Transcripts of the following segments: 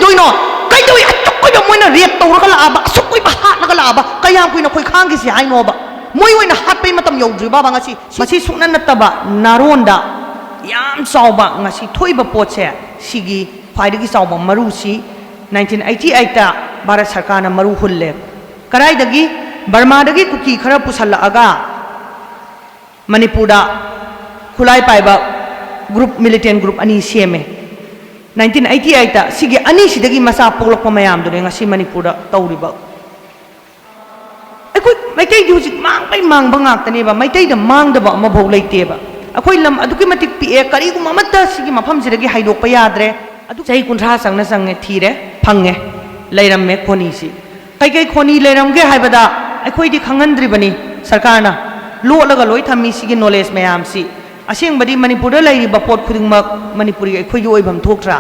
दोइनो कई दोइ अचुक Moina rate तौरगा लाबा असुक हाटलगा लाबा कया कुइना खोइ खांगिसि हाइनोबा मोइ ओइना हाटपै मतम यौद्रिबा ngasi masi sukna nataba naronda yam chawba ngasi thoiba potse sigi khwaidagi chawba maru si 1988 ta Bharat Sarkar na maru hulle karai dagi Burma dagi kuki khara pusalla aga Manipur da khulai paiba group militant group ani seme 1988 ta sigi ani sidagi masa poklok pamayam dune ngasi Manipur da tawriba akoi maitai di hujik mang pai mang bangak tane ba maitai da mang da ba ma bhau leite ba akoi lam aduki matik pi e kari gu mamata sigi mafam sidagi haidok pa yadre adu chai kunthra sangna sange thire phange leiram me khoni si kai khoni leiram ge haibada akoi di khangan bani sarkar na lo laga loi thami sigi knowledge mayam si aseng badi Manipur da lai ba pot khuding mak Manipuri akoi oi bam thoktra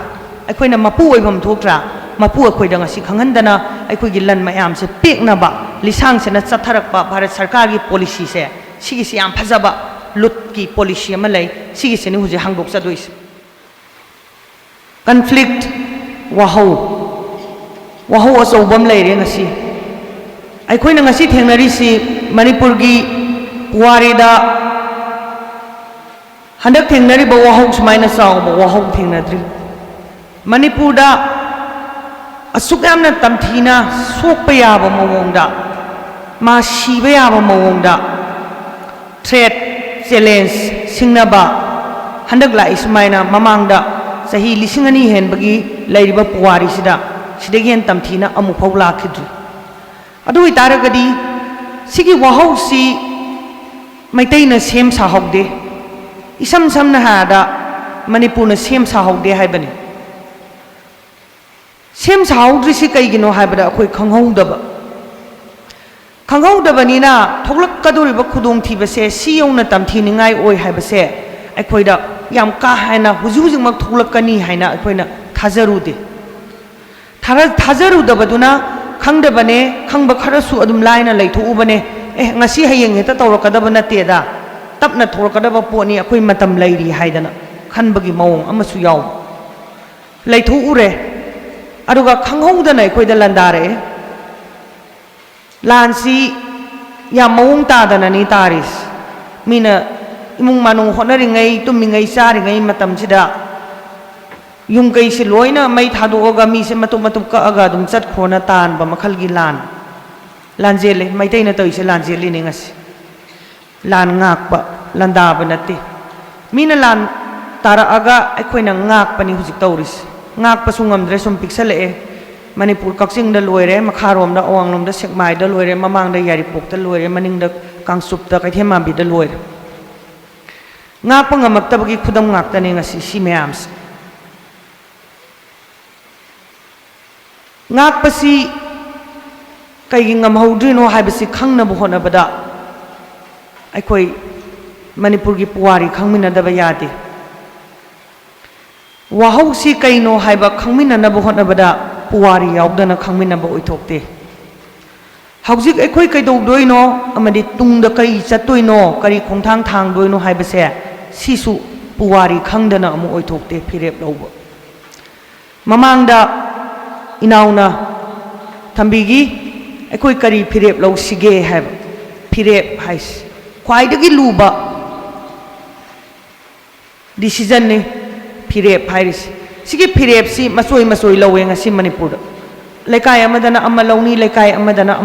akoi na mapu oi bam thoktra mapu akoi da ngasi khangan dana akoi gi lan mayam se pek na ba lisang se na chatharak ba Bharat Sarkar gi policy se sigi si yam phajaba lut ki policy ama lai sigi se ni huje hangdok chadois conflict wahau asawbam lai re ngasi akoi na ngasi thengnari si Manipur gi Puwari da handak thengnari ba wahau sumaina saw ba wahau thengnadri Manipur da asuk yamna tamthina sokpa yaba mawongda ma shiba yaba mawongda threat challenge singnaba handak la ismaina mamangda sahi lisingani hen bagi lairiba Puwari sida sidagi hen tamthina amu phau lakhidri adu itaragadi sigi wahau si maitai na sem sa hokde isam samna hada Manipur na sem sa hokde haibani sem sa hokdri si kaigino haibada akoi khanghaudaba ni na thoklak kadoriba khudong thibase si yongna tamthi ningai oi haibase aikoida yam ka haina huju mak thoklakani haina aikoina thajarude thajarudabaduna khangdabane khangba kharasu adum laina leithu ubane ngasi hayeng heta tawrakadaba nate da tapna thorakadaba poni akoi matam lairi haidana khanbagi mawong amasu yaw leithu ure aduga khanghaudana akoida landare lansi ya mawong ta dana ni taris mina imung manung honari ngai tummi ngai sari ngai matam sida yung kai si loina mai thadoga mi se matum ka aga dum chat khona tan ba makhal gi lanjele maitai na toise lanjele ni ngasi lan ngak pa landa ba nate mina lan tara aga akoina ngak pani hujik tauris ngak pa sungam dre sum pixel e Manipur kaksing da loire makharom da awanglom da sekmai da loire mamang da yaripok da loire maning da kangsup da kaithema bi da loire ngak pa ngamak ta bagi khudam ngak ta ni ngasi si mayams ngak pa si kai ngam haudrino haibasi khangna bu hona bada aikoi Manipur gi Puwari khangmina da ba yade wahau si kaino haiba khangmina na bu hona bada Puwari yaudana khangmina ba oithokte haujik aikoi kaidou doino amadi tungda kai chatoino kari khongthang thang doino haibase sisu Puwari khangdana amu oithokte phirep lawba mamangda inauna thambigi aikoi kari phirep law sige haib phirep hais khwaidagi luba decision ni phirep hairis sige phirep si masoi lawe ngasi Manipur lekai amadana amalawni lekai amadana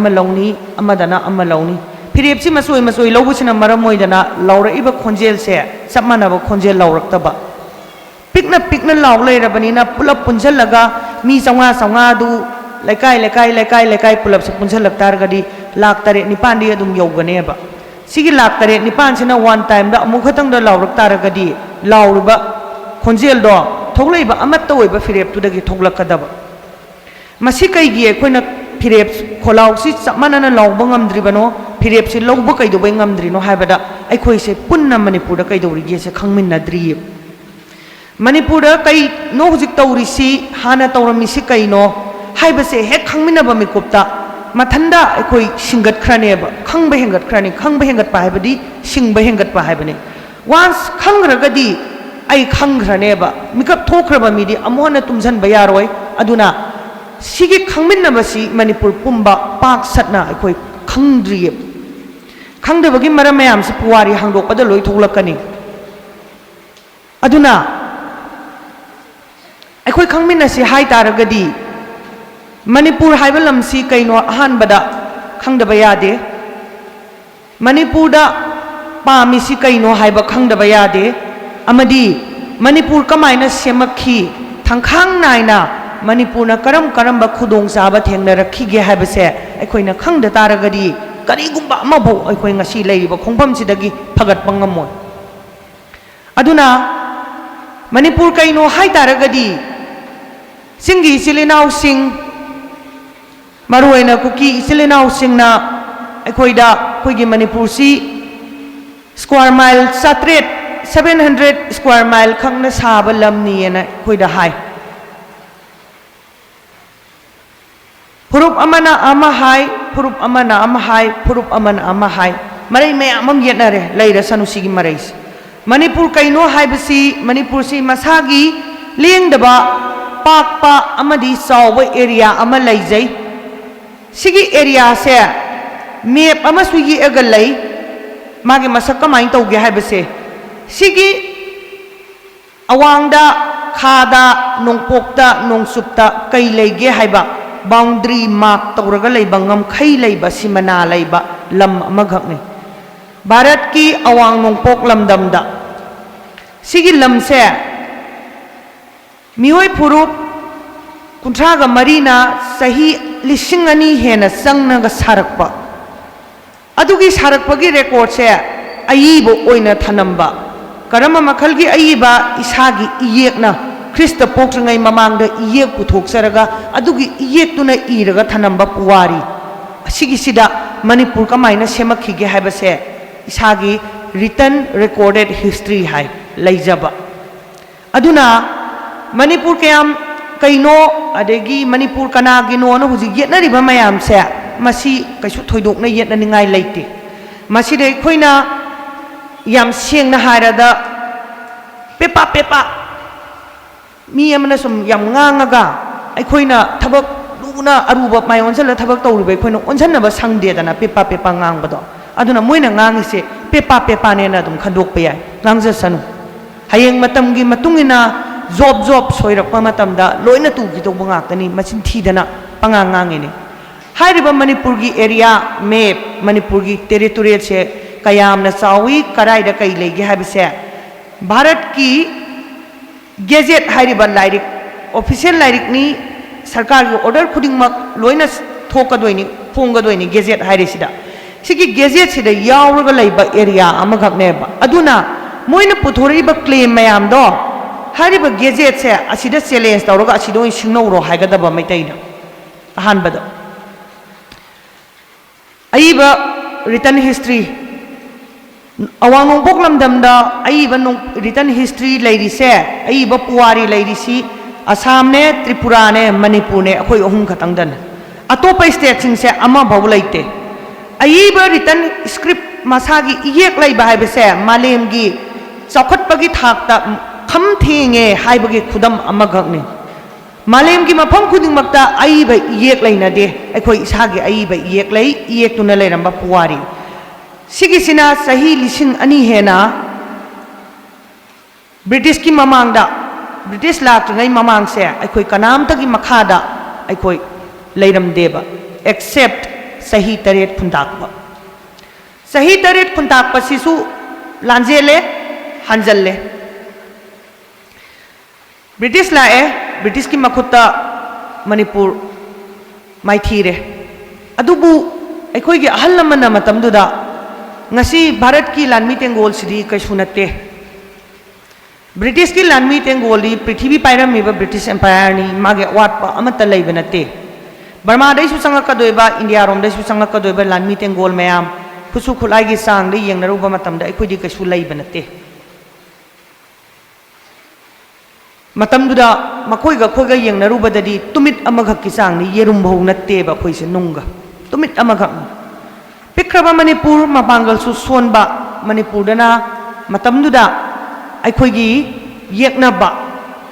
amalawni phirep si masoi lawbusina maramoidana lawra iba khonjel se sapmana ba khonjel lawraktaba pikna law leirabani na pulap punjalaga mi sanga du lekai pulap se punjalak targadi lak tare nipan di adum yogane ba sigi lak tare nipan sina one time da amu khatang da lawrak targadi lawruba khonjel do thoglaiba amatta oiba phirep tu dagi thoglakadaba masi kai gi ekoina phirep kholaw si samana lawba ngamdribano phirep si lawba kaido bai ngamdrino haibada aikoi se punna Manipur da kaidori ge se khangminnadri Manipur da kai no hujik tawri si hana tawrami si kaino haibase hek khangminaba mikupta mathanda aikoi singat khraneba khangba hengat pa haibadi singba hengat pa haibani once khangragadi ai khangrane ba mikap thokraba midi amona tumjan bayaroi aduna सिगी खंगमिन्नबसी Manipur पुंबा पाक सतना अखोई खंगद्रिये खंगदबगी मरम मयाम से पुवारी हांगदोकपद लोई थोलकनी अदुना अखोई खंगमिन्नसी हाय तारगदी मणिपुर हाइबा लमसी कइनो अहानबदा खंगदबा यादे मणिपुरदा पामिसी कइनो हाइबा खंगदबा यादे अमदी मणिपुर कमायना सेमखी थंखांग नायना मणिपुर करम करम खुदोंग चाबा थेंगनरखीगे हाइबसे अखोइना खंगद तारगदी करीगुंबा अमबो अखोइ ngasi लेरिबा खोंफमसिदगी फगतपा ngमोय अदुना मणिपुर कइनो हाय तारगदी सिंगी इचिलिनाव सिंग मरुओइना कुकी इचिलिनाव सिंगना अखोइदा अखोइगी मणिपुर सी स्क्वायर माइल 700 स्क्वायर माइल खंगना साबा लमनीना अखोइदा हाय फुरुप अमना अमा हाय फुरुप अमना अमा हाय फुरुप अमना अमा हाय मरै मयाम अम येतनरे लैरा सनुसिगी मरैस मणिपुर कइनो हायबसी मणिपुर सी मसागी लेंगदबा पाकपा अमदी चाव एरिया अमा लैजै सिगी एरिया से मेप अमा सुगी अगल लै मागे मसक कमाइन तौगे हायबसे सिगी अवांगदा खादा नोंपोकता नोंसुपता कई लैगे हायबा बाउंड्री मार्क तौरगा लैबा ngमखै लैबा सिमना लैबा लम अमगकने भारत की अवांग नोंपोक लमदमदा सिगी लमसे मिहोय फुरुप कुंथ्रागा मरीना सही लिसिंग अनि हेना संगनागा सारकपा अदुगी सारकपगी रेकॉर्ड से अयीबो ओइना थनम्बा करम मखलगी अयीबा इसागी इयेकना ख्रिस्त पोक्ट्रङै ममांग इयेक पुथोक्सरगा अदुगी इयेकतुना Irga थनम्बा पुवारी असिगिसिदा Manipur कमाइना सेमखिगे हायबसे इसागी written recorded history हाय लैजबा अदुना मणिपुर कयाम कइनो अदेगी मणिपुर कनागिनो न हुजि येतनरिबा मयाम से मसी कैसु थोइदोकना येतननिङाय लैते मसिदे खोइना याम सेंगना हायरादा पेपा पेपा मी अमना सुम याम ngangaga अखोइना थबक लुना अरुबा माय ओनसल थबक तौरिबे अखोइना ओनसनबा संगदेदना पेपा पेपा ngangbado aduna moina ngangise पेपा पेपा नेना दुम खंदोकपा याय ngangjasanu hayeng matamgi matungina job job soirakpa matamda loina tugi tobba ngaktani machin thidana pangangangne हाइरिबा Manipur की एरिया मैप मणिपुर की टेरिटोरियल से कयामना चावी कराइदा कई लेगे हाइबसे भारत की गेजेट हाइरिबा लाइरिक ऑफिशियल लाइरिक नि सरकार की ऑर्डर खुदिंगमक लोइना थोकदोइनि फोंगदोइनि गेजेट हाइरिसिदा सिगी गेजेट सिदा यावरगा लैबा एरिया अमगकनेबा अदुना मोइना पुथोरिबा क्लेम मयाम दो हाइरिबा गेजेट से असिदा चैलेंज तौरगा असिदो सिंगनौरो हाइगदबा मैतैना अहानबदा अयीबा रिटर्न हिस्ट्री अवांग नोंपोक लमदमदा अयीबा रिटर्न हिस्ट्री लैरिसे अयीबा पुवारी लैरिसी असम ने त्रिपुरा ने मणिपुर ने अखोई अहुम खतंगदन अतोप स्टेट सिंग से अमा भाव लैते अयीबा रिटर्न स्क्रिप्ट मसागी इयेक लैबा हाइबसे मालेमगी चौखटपगी थाकता खम थेंगे हाइबगी खुदम अमगकने मालेम की मफम खुदिंगमक्ता अयीबा इयेक लैनदे अखोई इसागी अयीबा इयेक लै इयेकतुना लैरंबा पुवारी सिगिसिना सही लिसिंग अनि हेना ब्रिटिश की ममांगदा ब्रिटिश लाक्तङै ममांग से अखोई कनामतगी मखादा अखोई लैरमदेबा एक्सेप्ट सही तरेट खुंताकपा सही तरेट खुंताकपा सिसु लांजेले हंजल्ले ब्रिटिश लाए ब्रिटिश की मखुत्ता मणिपुर माइथीरे अदुबु अखोइगी अहल लमना मतमदुदा ngasi भारत की लानमी तेंगोल सिदी कैसु नते ब्रिटिश की लानमी तेंगोल दी पृथ्वी पाइरमीबा ब्रिटिश एम्पायर नि मागे वाटपा अमत लैबा नते बर्मा दैसु संगकदोइबा इंडिया रोम दैसु संगकदोइबा लानमी तेंगोल मयाम खुसु खुलाइगी सांग दे येंगनरुबा मतमदा अखोइदी कैसु लैबा नते मतमदुदा मखोइगा खोइगा येंगनरुबददी तुमित अमगक्की सांगनि येरुम भौ नत्तेबा खोइसे नुंगा तुमित अमगक पिक्रबा मणिपुर मपांगल सु सोनबा मणिपुरदना मतमदुदा अखोइगी येकनबा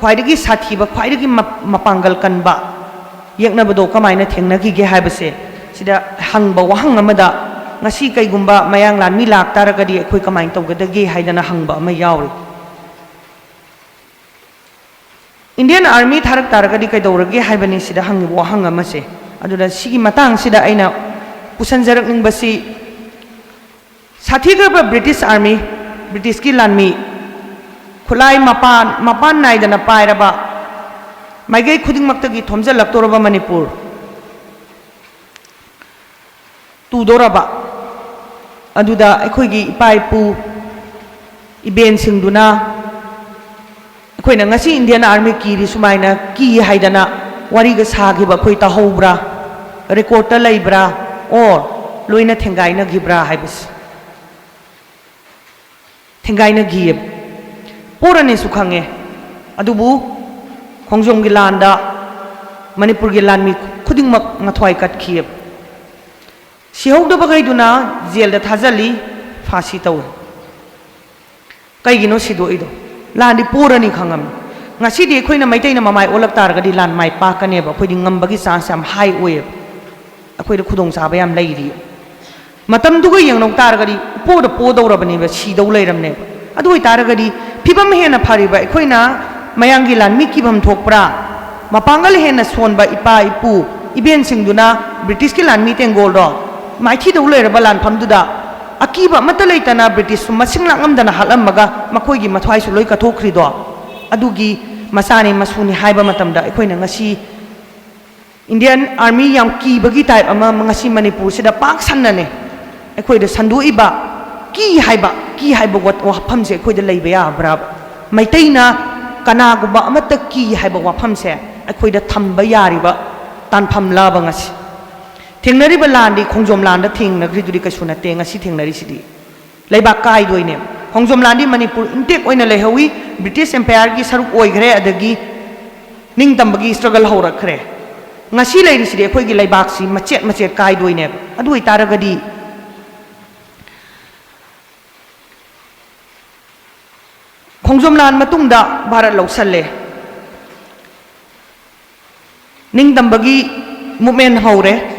ख्वाइदगी साथीबा ख्वाइदगी मपांगल कनबा ꯌꯦꯛꯅꯕꯗꯣ ꯀꯃꯥꯏꯅ ꯊꯦꯡꯅꯈꯤꯒꯦ ꯍꯥꯏꯕꯁꯦ ꯁꯤꯗ ꯍꯪꯕ ꯋꯥꯍꯪ ꯑꯃꯗ ngasi kaigumba mayang lanmi laktaragadi akhoi kamai tawgadage haidana hangba ama yauri Indian Army tharak taragadi kaidawrage haibani sida hangi wahang ama se aduda sigi matang sida aina pusanjarak ningbasi sathigraba British Army British ki lanmi khulai mapan naidana pairaba maigai khudingmaktagi thomjalaktoraba Manipur tudoraba aduda akhoi ipai pu iben singduna akhoi na ngasi Indian Army ki ri sumaina ki haidana wari ga sagi ba khoi ta hobra record ta leibra or loina thengai na gibra haibis thengai na gib porane su khange adubu khongjom gi landa Manipur gi lanmi khudingmak ngathwai kat khib Sihogdabagaiduna jail da thajali phasi taw kaigino sido ido landi porani khangam ngasi de khoina maitaina mamai olak targadi lan mai pa kane ba khoi ngambagi chance am high oye akhoi da khudong saba yam leiri matam duga yangnok targadi po da po dawrabani ba sidau leiramne adoi targadi phibam hena phari ba khoina mayangi lan mi kibam thokpra mapangal hena sonba ipa ipu iben singduna British ki lan mi tengol do Maithi do le balan phamduda akiba matalaitana British masing langamdana halamaga makhoi mathwai su loi ka thokri do adugi masani masuni haiba matamda ekhoina ngasi Indian Army yam ki bagi type ama ngasi Manipur sida pak sannane ekhoi da sandu iba ki haiba wat wafam se ekhoi da leiba ya bra maitaina kana guba amata ki haiba wafam se ekhoi da thamba yariba tanpham laba ngasi Tengnari balandi khongjom landa thengnagri duri kasuna te ngasi thengnari sidi leibak kai doine khongjom landi Manipur intek oina lehawi British Empire gi saruk oigre adagi ningtambagi struggle horakhre ngasi leiri sidi khoi gi leibak si machet kai doine adui taragadi khongjom lan matungda Bharat lausalle ningtambagi movement hore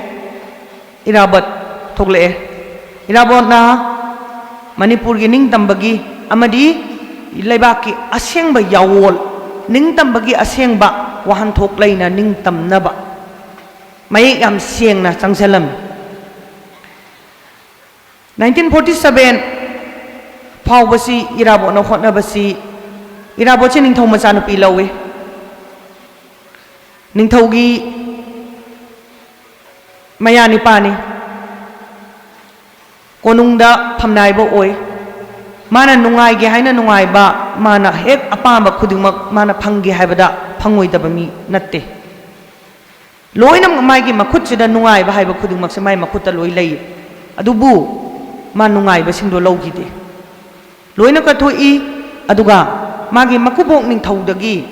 Irabat thogle Irabat na Manipur gi ningtambagi amadi leibaki asengba yawol ningtambagi asengba wahan thokleina ningtamnaba mai yam sengna changsalam 1947 phawbasi Irabot na hotnabasi Irabot che ningthau macha nupi lawe ningthaugi Mayani pani konungda phamnai bo oi mana nungai ge haina nungai ba mana hek apamba khudingmak mana phangge haibada phangoi daba mi natte loinam mai gi makhut sida nungai ba haiba khudingmak se mai makhut ta loi lei adubu ma nungai ba singdo logi de loina ka thoi aduga magi makubok ning thaudagi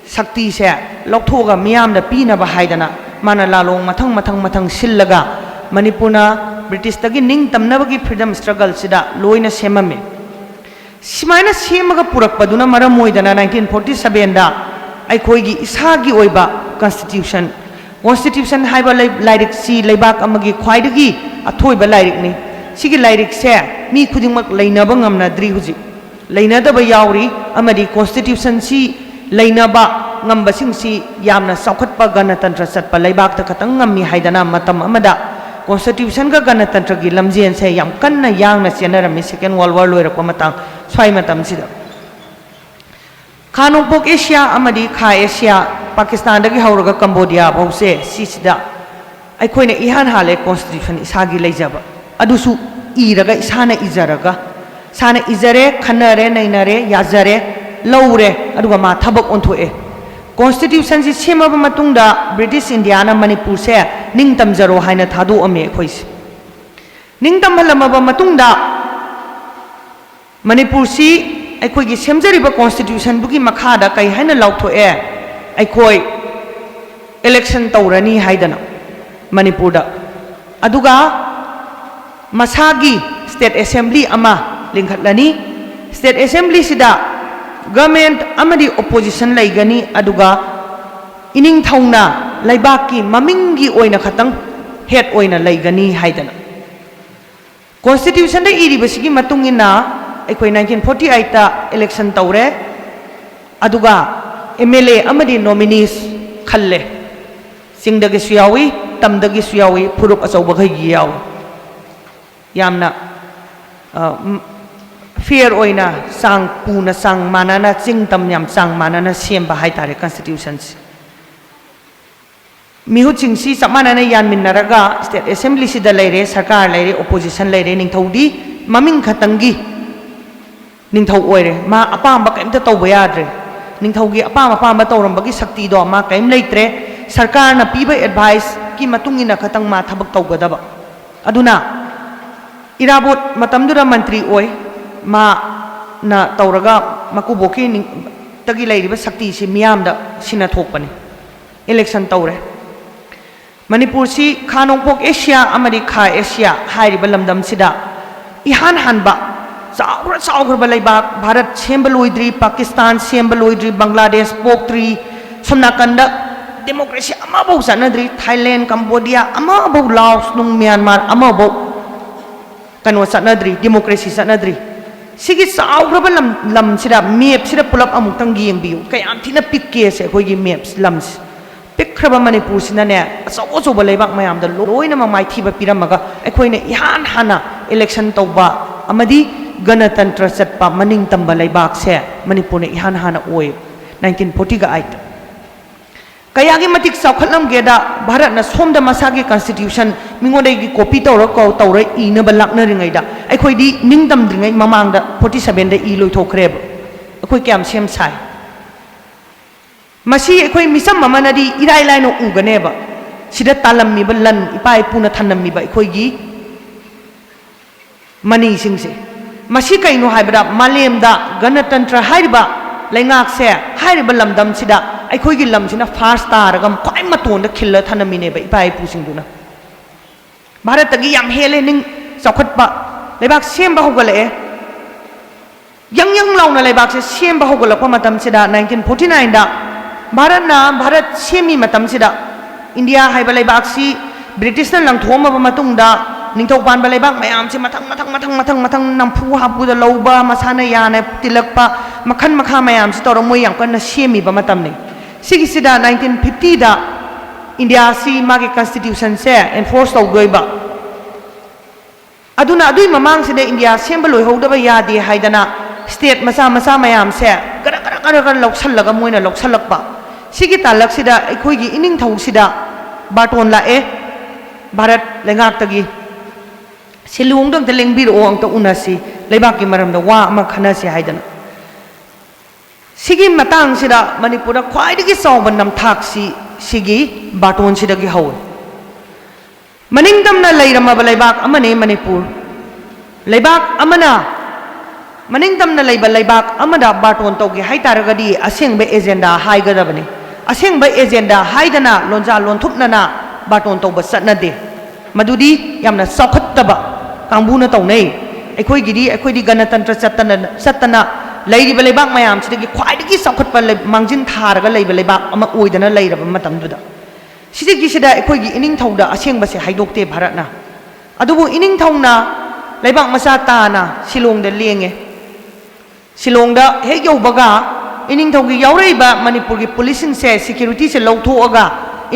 sakti se lokthoga miyam da pina ba haidana mana lalong mathang sillaga Manipurna British tagi ning tamnabagi freedom struggle sida loina semame simaina semaga purakpaduna maramoidana 1947 da akhoi gi isagi oiba constitution haiba lairik si leibak amagi khwaidagi athoiba lairik ni sigi lairik se mi khudingmak leinaba ngamna dri huji leinadaba yauri amadi constitution si leinaba ngambasing si yamna saukhatpa ganatantra satpa leibak ta khatang ngammi haidana matam amada constitution ga ganatantra gi lamjen se yam kanna yangna chenarami second world war loirakpa matang swai matam sida Khanongpok Asia amadi Kha Asia Pakistan dagi hauraga Cambodia bause sisida aikhoina ihan hale constitution isagi leijaba adusu iraga isana ijaraga sana ijare khanare nainare yazare laure aduga ma thabak onthoe Constitution si semaba matungda British India na Manipur se ningtamjaro haina thadu ame khois ningtamhalamaba matungda Manipur si aikhoi gi semjariba constitution bugi makhada kai haina lauthoe aikhoi election tawrani haidana Manipur da aduga masagi state assembly ama lingkhatlani state assembly sida government amadi opposition laigani aduga inning थौना लेबाक की ममिंगी ओइना खतंग head ओइना लेगनी हाइदना constitution दे इरिबसिगी मतुंगिना अखोई 1948 ता election तौरे अदुगा MLA अमदी नॉमिनीस खल्ले सिंगदगिसु यावी तमदगिसु यावी फुरुप अचौबगई यावी यामना fair ओइना सांग पूना सांग मानाना चिंग तम याम सांग मानाना सेम हाई तारे कॉन्स्टिट्यूशन मिहु चिंसी चमानाना यानमिन्नरगा स्टेट असेंबली सिदा लेरे सरकार लेरे ओपोजिशन लेरे निंथौदी ममिंग खतंगी निंथौ ओइरे मा अपाम कैमता तौब याद्रे निंथौगी अपाम अपाम तौरंबगी शक्ति दो मा कैम लेत्रे सरकार ना पीबा एडवाइस की मतुंगिना खतंग मा थबक तौगदबा अदुना इराबोट मतमदुरा मंत्री ओइ मा ना तौरगा मकुबोकी तगी लेरिबा शक्ति से मियामदा सिना थोकपनी इलेक्शन तौरे मणिपुर से खा नोंपोक एशिया अमरी खा एशिया हाइरिबा लमदम सिदा इहान हानबा चाउग्रबा लेबाक भारत सेंब लोइद्री पाकिस्तान सेंब लोइद्री बांग्लादेश पोक्ट्री सोमनाकंद डेमोक्रेसी अमाबौ सनद्री थाईलैंड कंबोडिया अमाबौ लाओस नुंग म्यांमार अमाबौ कनो सनद्री डेमोक्रेसी सनद्री सिगी चाउग्रबा लम सिदा मैप सिदा पुलप अमुक्तंग येंबियु कयाम थिना पिक्के से अखोइगी मैप्स लम्स पिक्खरब मणिपुर सिनाने अचौ अचौब लेबाक मयामदा लोइनमक माइथीबा पिरमगा अखोइने इहान हाना इलेक्शन तौबा अमदी गणतंत्र चटपा मनिंग तंबा लेबाक से मणिपुर ने इहान हाना ओइ 1940 गा आइत कयागी मतिक चौखलमगेदा भारत ना सोमदा मसागी कॉन्स्टिट्यूशन मिंगोदेगी कॉपी तौर को तौर इनबा लाक्नरिङैदा अखोइदी निंगदमद्रिङै ममांगदा 47 दा इ लोइथोखरेब अखोइ क्याम सेम साइ मसी अखोइ मिसम ममनदी इराय लाइनो उगनेबा सिदा तालम्मिबा लन इपाइ पुना थनम्मिबा अखोइगी मनी सिंगसे मसी कइनो हाइबदा मालेमदा गणतंत्र हाइरिबा लेंगाक से हाइरिबा लमदम सिदा अखोइगी लमसिना फार्स्ट तारगम ख्वाइ मतोंदा खिल्ला थनमिनेबा इपाइ पुसिंगदुना भारतगी याम हेले निंग चौखटपा लेबाक सेमबा होगले यंग लाउना लेबाक से सेमबा होगलपा मतम सिदा 1949 दा भारत सेमी मतम सिदा इंडिया हाइबा लेबाक सी ब्रिटिश ना लंगथोमबा मतुंगदा निंथौ पानबा लेबाक मयाम से मथंग नंफु हापुदा लौबा मसाना याने तिलकपा मखन मखा मयाम से तौर मोय याम कन्ना सेमीबा मतमने सिगी सिदा 1950 दा इंडिया सी मागे कॉन्स्टिट्यूशन से एनफोर्स तौगोइबा अदुना अदुई ममांग सिदा इंडिया सेंबा लोइहौदबा यादे हाइदना स्टेट मसा मयाम से गरा लौसलगा मोइना लौसलकपा सिगी तालक सिदा अखोइगी इनिंग थौ सिदा बाटोन लाए भारत लेंगाक्तगी सिलुंगदम त लेंबिरो अंत उनासी लेबाकी मरमदा वा अमा खनासी हाइदना सिगी मतंग सिदा मणिपुर ख्वाइदगी चौबा नमथाक सिगी बाटोन सिदगी हौ मनिंगदमना लेरमबा लेबाक अमने मणिपुर लेबाक अमना मनिंगदमना लेबा लेबाक अमदा बाटोन तौगे हाइतारगदी असेंबे एजेंडा हाइगदबने असेंबे एजेंडा हाइदना लोंजा लोंथुपनना बाटोन तौबा चटनदे मदुदी यामना चौखत्तबा कांबुना तौनै अखोइदी गणतंत्र चटना लेरिबा लेबाक मयाम सिदगी ख्वाइदगी चौखत्पा मांजिन थारगा लेबा लेबाक अमा ओइदना लेरबा मतमदुदा सिदगी सिदा अखोइगी इनिंग थौदा असेंबसे हाइदोक्ते भारतना अदुबु इनिंग थौना लेबाक मसा ताना शिलोंगदा लेंगे शिलोंगदा हेक यौबगा इनिंग थौगी यावरेबा मणिपुर की पुलिसिंग से सिक्योरिटी से लौथोअगा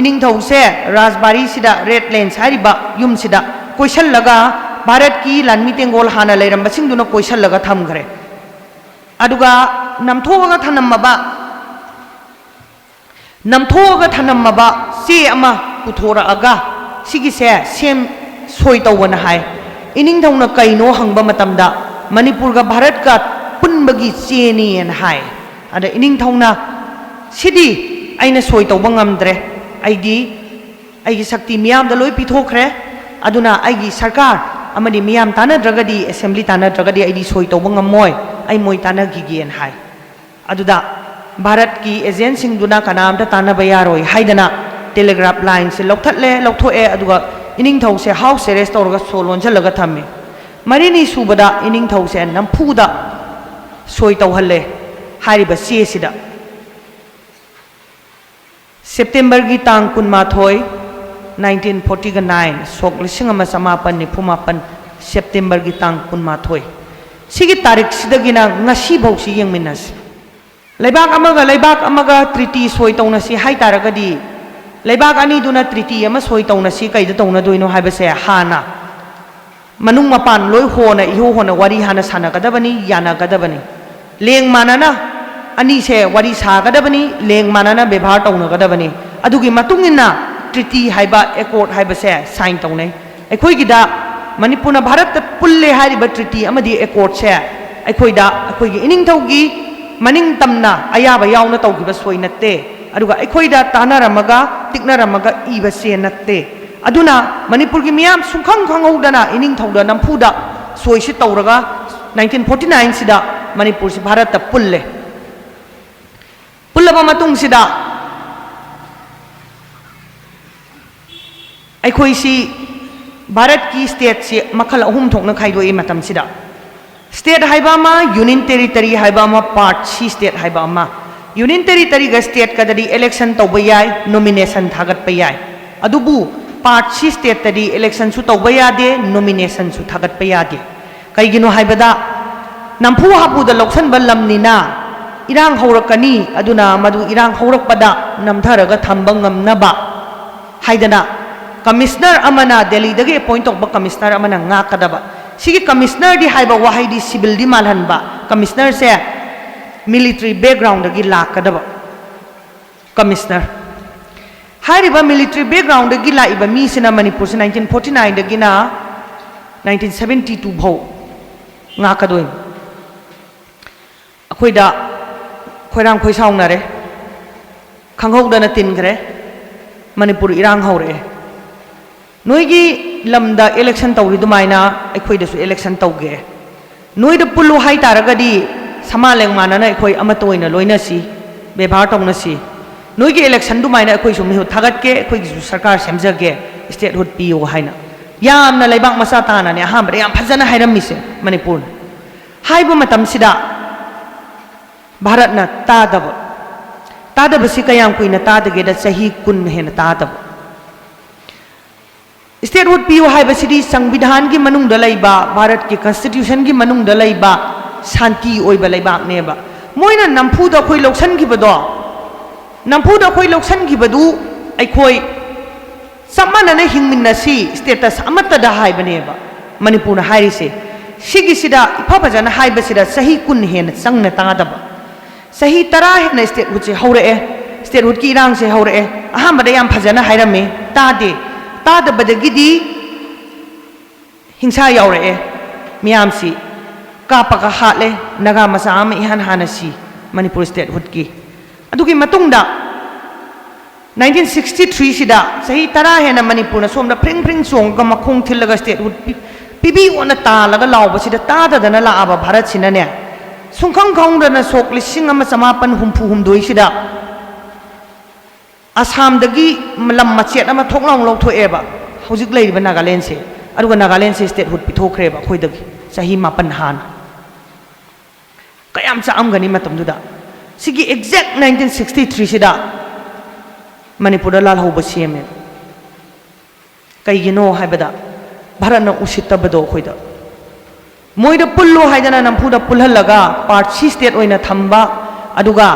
इनिंग थौ से राजबारी सिदा रेड लेंस हारिबा युम सिदा कोइसलगा भारत की लानमी तेंगोल हाना लेरंबसिंगदुना कोइसलगा थमखरे अदुगा नमथोअगा थनम्मबा से अमा पुथोरअगा सिगिसे सेम सोय तौबना हाय इनिंग थौना कइनो हंगबा मतमदा मणिपुर का भारत का पुनबगी चेनी एन हाय अदा इनिंग थौना सिदी आइना सोय तौबा ngamdre आइगी शक्ति मियामदा लोइ पिथोखरे अदुना आइगी सरकार अमदी मियाम तानद्रगदी असेंबली तानद्रगदी आइदी सोय तौबा ngammoy ai moi tanagigen hai aduda Bharat की एजेंट सिंगदुना कनामदा तानबा यारोय हाइदना टेलीग्राफ लाइन से लौथले लौथोए अदुगा इनिंग थौ से हाउस अरेस्ट तौरगा सोलोन चलगा थम्मे मरिनी सुबदा इनिंग थौ से नमफुदा सोय तौहल्ले हारिबा सेसिदा सेप्टेम्बर की तांग कुनमाथोय 1949 सोक लिसिंग अमा समापन निफुमापन सेप्टेम्बर की तांग कुनमाथोय सिगी तारीख सिदगिना ngasi भौसी यंगमिनस लेबाक अमगा ट्रीटी सोय तौनसी हाई तारगदी लेबाक अनी दुना ट्रीटी अमा सोय तौनसी कैद तौना दोइनो हाइबसे हाना मनुंग मपान लोय होना इहो होना वारी हाना सानागदबनी यानागदबनी लेंग मानाना अनी से वारी सागदबनी लेंग मानाना व्यवहार तौनगदबनी अदुगी मतुंगिना ट्रीटी हाइबा एकॉर्ड हाइबसे साइन तौनै अखोइगिदा मणिपुर भारत पुल्ले हारिबा ट्रीटी अमदी एकॉर्ड से अखोइदा अखोइगी इनिंगथौगी मनिंग तमना अयाबा यावना तौगिबा सोय नत्ते अदुगा अखोइदा तानारमगा तिकनारमगा इबसे नत्ते अदुना मणिपुर की मियाम सुखंग खंगौदना इनिंगथौदा नंफुदा सोयसि तौरगा 1949 सिदा मणिपुर से भारत पुल्ले पुल्लबा मतुंग सिदा अखोइसी भारत की स्टेट से मखल अहुम थोकना खाइदोई मतम सिदा स्टेट हाइबा मा यूनियन टेरिटरी हाइबा मा पार्ट सी स्टेट हाइबा मा यूनियन टेरिटरी गा स्टेट कदरी इलेक्शन तौबा याय नॉमिनेशन थागत याय अदुबु पार्ट सी स्टेट तदी इलेक्शन सु तौबा यादे नॉमिनेशन सु थागत यादे कैगिनो हाइबदा नंफु हापुदा लौसन बलमनिना इरांग हौरकनी अदुना मदु इरांग हौरकपदा नमथरगा थंबा ngamnaba हाइदना कमिश्नर अमना दिल्ली दगे अपॉइंट तौबा कमिश्नर अमना ngakadaba सिगी कमिश्नर दी हाइबा वाहै दी सिविल दी मालहनबा कमिश्नर से मिलिट्री बैकग्राउंड की लाकदब कमिश्नर हारिबा मिलिट्री बैकग्राउंड की लाइबा मीसिना मणिपुर से 1949 दगिना 1972 भौ ngakadoi अखोइदा खोइरांग खोइसाउनारे खंगौदना तिनग्रे मणिपुर इरांग हौरे नोइगी लमदा इलेक्शन तौरी दुमाइना अखोइदसु इलेक्शन तौगे नोइदा पुल्लु हाइ तारगदी समालेंग मानना अखोइ अमतोइना लोइनसी व्यवहार तौनसी नोइगी इलेक्शन दुमाइना अखोइ सु मिहु थागतके अखोइगी सरकार सेमजगे स्टेट हुड पियो हाइना यामना लेबाक मसा तानाने अहामबदे याम फजना हाइरमिसे मणिपुर हाइबा मतमसिदा भारतना तादबसी कयाम कुइना तादगेदा चही कुन हेन तादब स्टेट हुड पियो हाइबसिदी संविधान की मनुंगदा लैबा भारत की कॉन्स्टिट्यूशन की मनुंगदा लैबा शांति ओइबा लैबाकनेबा मोइना नंफुदा खोइ लौसनखिबदो नंफुदा खोइ लौसनखिबदु अखोइ समानने हिंगमिनसी स्टेटस अमतदा हाइबनेबा मणिपुर हाइरिसे सिगिसिदा इफाफजना हाइबसिदा सही कुन हेन संगना तादबा सही 10 हेन स्टेट हुड से हौरए स्टेट हुड की इरांग से हौरए अहामबदा याम फजना हाइरमे तादे तादबदगिदी हिंसा यावरए मियामसी कापका हाले नगा मसा आम इहान हानसी मणिपुर स्टेट हुड की अदुगी मतुंगदा 1963 सिदा सही 10 हेन मणिपुर सोमदा फ्रिंग फ्रिंग सोंगा मखोंग थिलगा स्टेट हुड पिबी ओना तालगा लावबसिदा ताददना लाआबा भारत सिनाने सुंखंग खौंदना सोक लिसिंग अमा समापन हुमफु हुमदोइ सिदा असम दगी लम मचेत अमा थोकलांग लौथोएबा हौजिक लैरिबा नागालैंड से अदुगा नागालैंड से स्टेट हुड पिथोखरेबा खोइदगी सही 9 हान कयाम चामगनी मतमदुदा सिगी एग्जैक्ट 1963 सिदा मणिपुर लालहौब सेमे कईगिनो हाइबदा भारत उसितबदो खोइदा मोइदा पुल्लो हाइदना नंफुदा पुल्हलगा पार्ट सी स्टेट ओइना थंबा अदुगा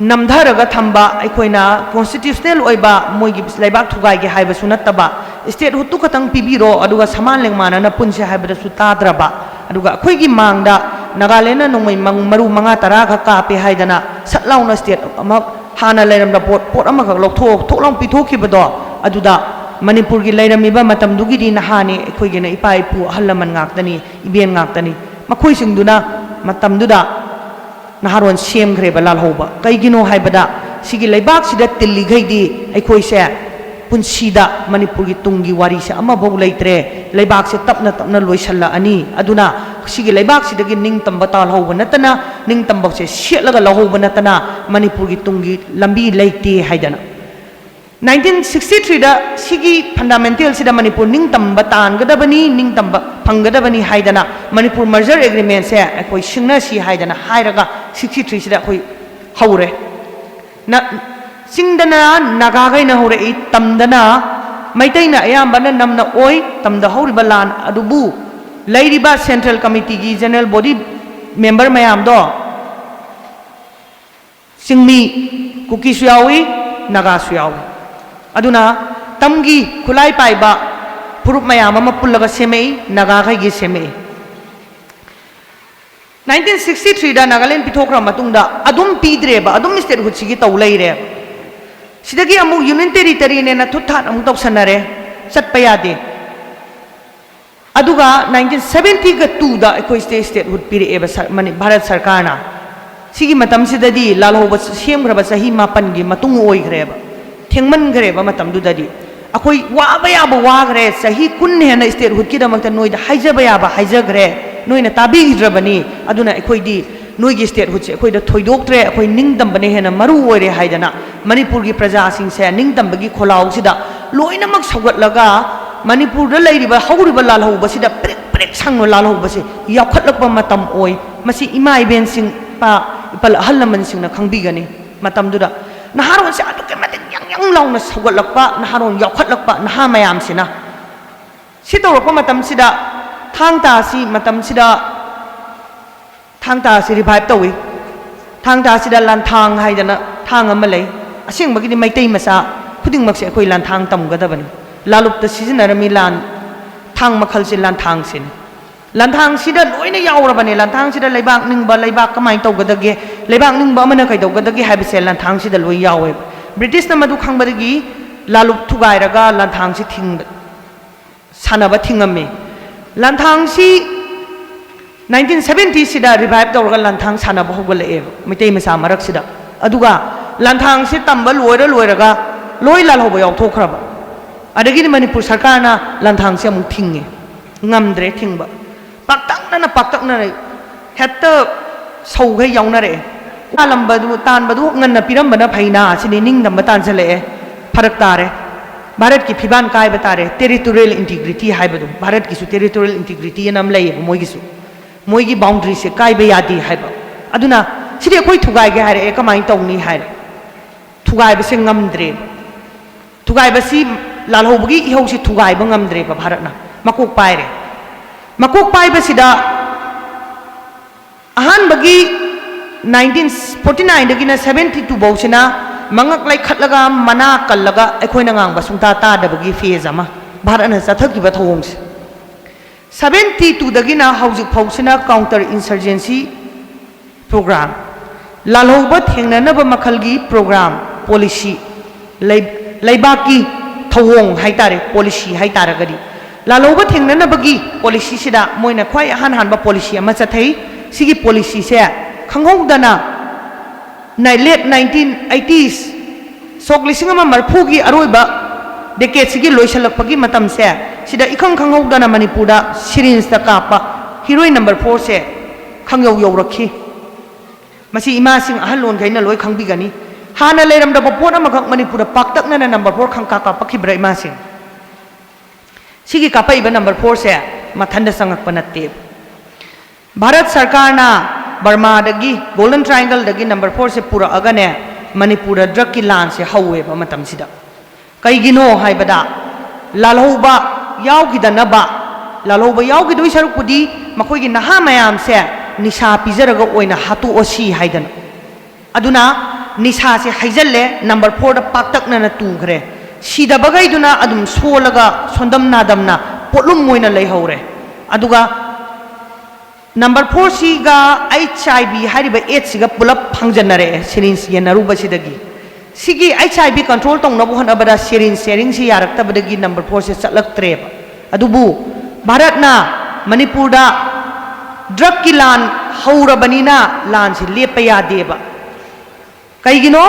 नमधरगा थंबा अखोइना कॉन्स्टिट्यूशनल ओइबा मोइगी लैबाक थुगाइगे हाइबसु नत्तबा स्टेट हुतु खतंग पिबिरो अदुगा समानलेंग मानना पुनसे हाइबदसु ताद्रबा अदुगा अखोइगी मांगदा नागालैंड नोंमै मरु 5-10 खा कापे हाइदना सटलाउना स्टेट अमा हाना लैरमदा पोट अमा खक थोकलांग पिथोखिबदो अदुदा मणिपुर की लैरमिबा मतमदुगिदी नहानी अखोइगिना इपा इपु अहलमन ngakdani इबेन ngakdani मखोइसिंगदुना मतमदुदा नहारोन सेमग्रेबा लालहौबा कैगिनो हाइबदा सिगी लैबाक सिदा तिल्लिगैदी अखोइसे पुनसीदा मणिपुर की तुंगी वारी से अमबौ लैत्रे लैबाक से तपना तपना लोइसल्ला अनि अदुना सिगी लैबाक सिदगी निंगतंबा तालहौबा नतना निंगतंबा से सेटलगा लहौबा नतना मणिपुर की तुंगी लंबी लैते हाइदना 1963 दा सिगी फंडामेंटल सिदा मणिपुर निंगतंबा तानगदबनी निंगतंबा फंगदबनी हाइदना मणिपुर मर्जर एग्रीमेंट से अखोइ सिंगना सि हाइदना हाइरगा 63 सिदा अखोइ हौरे न सिंगदना नागागैना होरई तमदना मैतैना अयाम्बना नमना ओय तमदा हौरिबा लान अदुबु लैरिबा सेंट्रल कमिटी की जनरल बॉडी मेंबर मयाम दो सिंगमी कुकी सुयावी नागा सुयावी अदुना तमगी खुलाई पाइबा पुरुप मयाम अमा पुल्लगा सेमेई नागागैगी सेमेई 1963 दा नागालैंड पिथोक्रा मतुंगदा अदुम पीद्रेबा अदुम स्टेट हुचिगी तौ लैरे सिदगी अमु यूनियन टेरिटरी ने थुत्थान अमु तौसनरे चटपा यादे अदुगा 1972 दा अखोई स्टेट हुट पिरेबा भारत सरकारना सिगी मतम सिददी लालहोबा सेमग्रबा चही 9 गी मतुंग ओइग्रेबा थेंगमनग्रेबा मतमदुददी अखोई वाबा याबा वाग्रे चही 10 हेना स्टेट हुट की दमकता नोइदा हाइजबा याबा हाइजग्रे नोइना ताबीगिद्रबनी अदुना अखोइदी नोइगी स्टेट हुचे अखोइदा थोइदोक्त्रे अखोइ निंगदंबने हेना मरु ओइरे हाइदना मणिपुर की प्रजा सिंसे निंगदंबगी खोलाउसिदा लोइनमक सौगतलगा मणिपुर दा लैरिबा हौरिबा लालहौबसिदा प्रेक प्रेक सांनो लालहौबसे याखतलकपा मतम ओइ मसी इमा इबेन सिंग पा इपल अहल लमन सिंगना खंगबिगनी मतमदुदा नहारोन से अदुके मते yang yang launa सौगतलकपा नहारोन याखतलकपा नहा मयामसिना सितौरकपा मतमसिदा थांगतासी मतमसिदा थांगतासी रिवाइव तौई थांगतासीदा लांथांग हाइदना थांग अमा लै असेंबगिदि मैतै मसा खुदिंगमकसे अखोइ लांथांग तमगदबनी लालुपता सिजनरमी लान थांग मखलसे लांथांग सिनी लांथांग सिदा लोइना यावरबने लांथांग सिदा लेबाक निंगबा लेबाक कमाय तौगदगे लेबाक निंगबा अमना कैदौगदगे हाइबसे लांथांग सिदा लोइ यावे ब्रिटिश ना मदु खंगबदगी लालुप थुगाइरगा लांथांग सि थिंग सानबा थिंगमे लांथांग सि 1970 सिदा रिवाइव तौरगा लांथांग सानबा होगलए मितै मसा मरक सिदा अदुगा लांथांग सि तंबा लोइरगा लोइ लालहोबा यावथोखरबा अदगी मणिपुर सरकारना लांथांग से अमुक थिंगे ngamdre thingba paktakna hetta saugai yaunare alambadu tanbadu nganna pirambana phaina sini ningdam tan chale pharak tare bharat ki phiban kai batare territorial integrity haibadu bharat ki su territorial integrity nam lay moi gi su moi gi boundary se kai ba yadi haiba aduna sidi koi thugai ge hare kamai tawni haire thugai ba se ngamdre thugai ba si lalhobgi ihau si thugai ba ngamdre ba bharatna makok paire makok pai ba sida ahan bagi 1949 dagina 72 bawsina mangak lai khatlaga mana kallaga ekhoina ngang ba sungta ta da bagi phase ama bharatna chathaki ba thongse 72 dagina haujuk phawsina counter insurgency program lalhoba thengnana ba makhalgi program policy laibaki thawong haitare policy haitara gadi lalhoba thengnana bagi policy sida moina khwai han ba policy ama chathai sigi policy se khanghodana late 1980s soklisingama marphugi aroiba decade sigi loisalakpagi matam se sida ikhang khanghodana manipurda syringe ta kapa heroine number 4 se khangyo yaurakhi masi ima sing ahalon gaina loi khangbigani hana leiramda bopot amakhak manipurda paktakna number 4 khangka ka pakhibra ima sing सिगी कापाई number 4 से मथंड संगक नत्ते भारत सरकार ना Burma दगी golden triangle दगी नंबर 4 से पूरा अगने मणिपुर ड्रग की लान से हौवे मतम सिदा कईगिनो हाइबदा लालहौबा यावगिदनबा लालहौबा यावगिदोइ सरुकपुदी मखोइगी नहा मयाम से निशा पिजरगा ओइना हातु ओसी हाइदन अदुना निशा से हाइजल्ले नंबर 4 दा पाक्तकना तुखरे सीधा बगैदुना अदुम सोलगा सोंदम नादमना पोलुम मोइना लेहौरे अदुगा नंबर 4 सीगा HIV हारिबा AIDS सिगा पुलप फंगजनरे सिरिंज येनरुबा सिदगी सिगी HIV कंट्रोल तौनबो हनबदा सिरिंज शेयरिंग सि यारक्तबदगी नंबर 4 से चलक्त्रेब अदुबु भारतना मणिपुरदा ड्रग की लान हौरबनिना लान से लेप यादेबा कईगिनो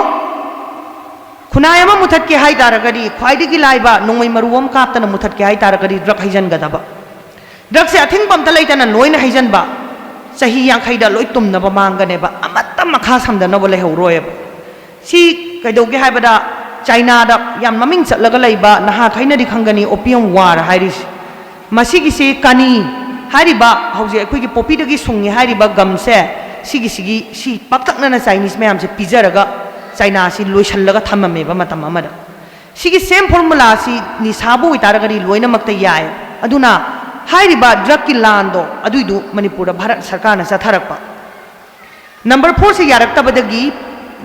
खुनाय अमा मुथत के हाई तारगदी ख्वाइदगी लाइबा नोंगै मरुवम कापतना मुथत के high तारगदी drug Huygens Gadaba drug से अथिंग पमता लैतना लोइन हाइजनबा सही यांखैदा लोइ तुमनबा मांगनेबा अमत्ता मखा समदनबा लेहौरोयबा सी कैदौगे हाइबदा चाइना दा याम ममिंग चलगा लैबा नहा खैनदि खंगनी ओपियम वार हाइरिस मसिगी से कानी हारिबा हौजे अखोइगी पोपीदगी सुंगी हारिबा गमसे सी पाक्तकना चाइनीज मैम से पिजरगा चाइना से लोइसल्लगा थम्ममेबा मतम अमदा सिगी सेम फॉर्मूला सी निसाबु इतारगरी लोइनमक्ता याय अदुना हाइरिबा ड्रग की लांदो अदुइदु मणिपुर भारत सरकार न चथरकपा नंबर 4 से यारक्तबदगी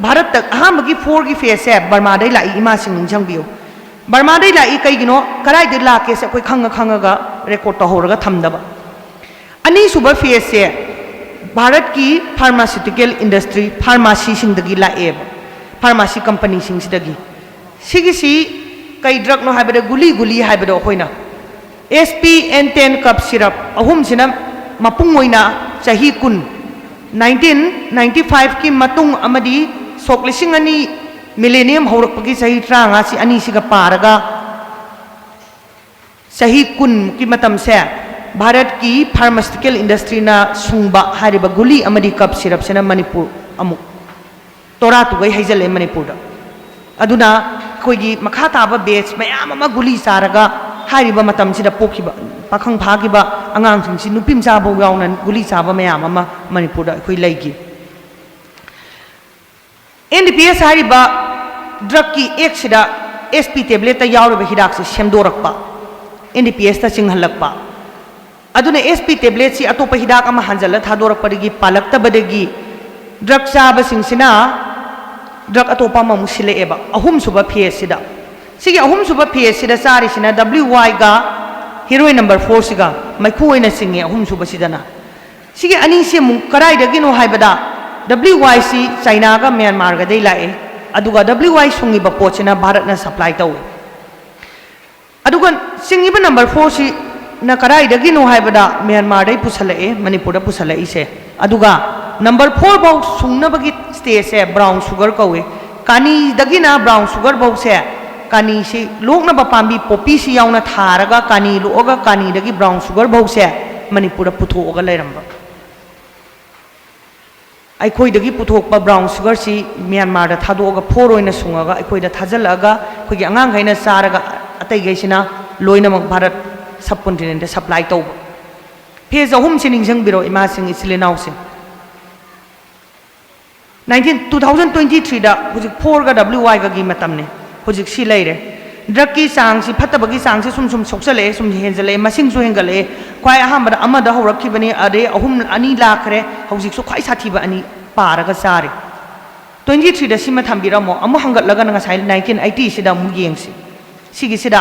भारत तक अहामगी 4 की फेस है बर्मा दे लाई इमा सिंह निंजंबियो बर्मा दे लाई कईगिनो कराई दे लाके से कोई खंगा रिकॉर्ड तहोरगा थमदबा अनी सुबह फेस से भारत की फार्मास्यूटिकल इंडस्ट्री फार्मासी सिंदगी लाएब फार्मासी कंपनी सिंगसिदगी सिगिसी कई ड्रग नो हाइबदे गुली हाइबदो होइना SP-N10 कप सिरप अहुम सिना मपुंग ओइना चाही कुन 1995 की मतुंग अमदी सोकलिसिंग अनि मिलेनियम हौरकपगी चाही ट्रांगा सी अनि सिगा पारगा चाही कुन की मतम से भारत की फार्मास्यूटिकल इंडस्ट्री ना सुंबा हारिबा गुली अमदी कप सिरप सेना मणिपुर अमुक तोरा तुगै हैजले मणिपुर अदुना कोई मखा ताबा बेच मयाम अमा गुली सारगा हारिबा मतम सिदा पोखिबा पाखंग फागिबा अंगांग सिंसी नुपिम चाबो याउना गुली चाबा मयाम अमा मणिपुर अखोई लैगी NDPS हारिबा ड्रग की एक सिदा SP टेबलेट ता याउरबा हिदाक से सेमदोरकपा NDPS ता चिंगहलकपा अदुना SP टेबलेट सी अतोपा हिदाक अमा हंजल थादोरकपदगी पालक्तबदगी ड्रग चाबा सिंसिना ड्रग अतोपा मुसिलेबा अहुम सुबह फेस सिदा सिगे अहुम सुबह फेस सिदा सारी सिना WY गा हीरोइन नंबर 4 सिगा मैखु ओइना सिंगे अहुम सुबह सिदना सिगे अनि से मु कराई दगिनो हाइबदा WY सी चाइना गा म्यांमार गा दे लाए अदुगा WY सुंगी बा पोचना भारत ना सप्लाई तौ अदुगा सिंगिबा नंबर 4 सी ना कराई दगिनो हाइबदा म्यांमार दे पुसले मणिपुर पुसले इसे अदुगा नंबर 4 बाउ सुंगनबगी स्टेज है ब्राउन शुगर कौवे कानी दगिना ब्राउन शुगर बाउ से कानी से लोकनबा पांबी पोपी सी याउना थारगा कानी लोगा कानी दगी ब्राउन शुगर बाउ से मणिपुर पुथोगा लेरंबा अखोइदगी पुथोकपा ब्राउन शुगर सी म्यांमार दा थादोगा 4 ओइना सुंगागा अखोइदा थाजलगा अखोइगी अंगांग हैना सारगा अतैगैसिना लोइनमक भारत सब कॉन्टिनेंट सप्लाई तौब फेज अहुम से निंजंबिरो इमा सिंग इसिलेनाउ से 2023 दा हुजिक 4 गा WY गा गी मतमने हुजिक सी लेरे ड्रग की सांग सी फतबगी सांग से सुम सोक्सले सुम हेंजले मसिंग सु हेंगले क्वाय अहमद अमदा होरखिबनी अदे अहुम अनि लाखरे हुजिक सु क्वाय साथीबा अनि पारगा सारे 23 दा सिमा थंबिरमो अमु हंगतलगा नंगा साइ 1980 सिदा मु येंगसी सिगी सिदा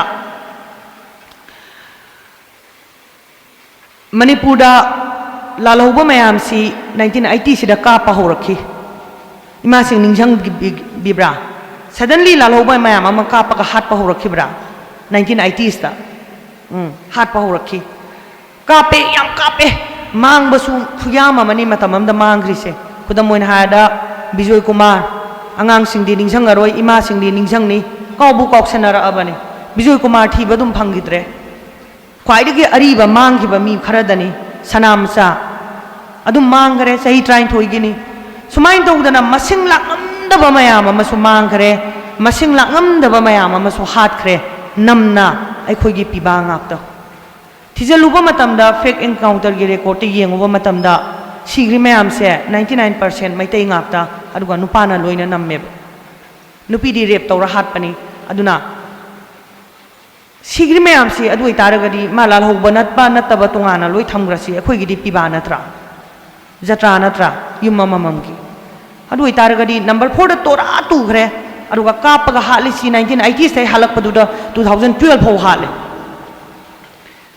मणिपुर दा लालौबा मयाम सी 1980 सिदा कापा होरखी इमा सिंग निंजंग बिब्रा सडनली लालौबा मयाम अमा कापगा हाटपा होरखिब्रा 1980s दा हाटपा होरखी कापे याम कापे मांग बसु खुयाम अमनी मतमम दा मांगरिसे खुदम मोइन हादा बिजोय कुमार अंगांग सिंग दी निंजंग अरोय इमा सिंग दी निंजंग नि काबु काउसनरा अबने बिजोय कुमार थीबा दुम फंगिद्रे ख्वाइदगी अरीबा मांगिबा मी खरदनी सनामसा अदुम मांगरे सही ट्राइन थोइगिनी सुमाइन तौदना मसिंग लांगमदबा मयाम अमसु मांगरे मसिंग लांगमदबा मयाम अमसु हाटखरे नमना अखोइगी पिबा ngakta थिजलुबा मतमदा फेक एनकाउंटर गी रिकॉर्ड ते येंगुबा मतमदा सिग्री मयाम से 99% मैतै ngakta अदुगा नुपाना लोइना नम्मे नुपीदी रेप तौरा हाटपनी अदुना सिग्री मयाम से अदु इतारगदी मालाल होबा नतबा नतबा तोंगाना लोइ थमग्रसी अखोइगिदी पिबा नत्रा जत्रा नत्रा युम मममगी अदु इतारगदी नंबर 4 दा तोरा तुग्रे अदुगा कापगा हालिसी 1980s तै हालकपदुदा 2012 फौ हाले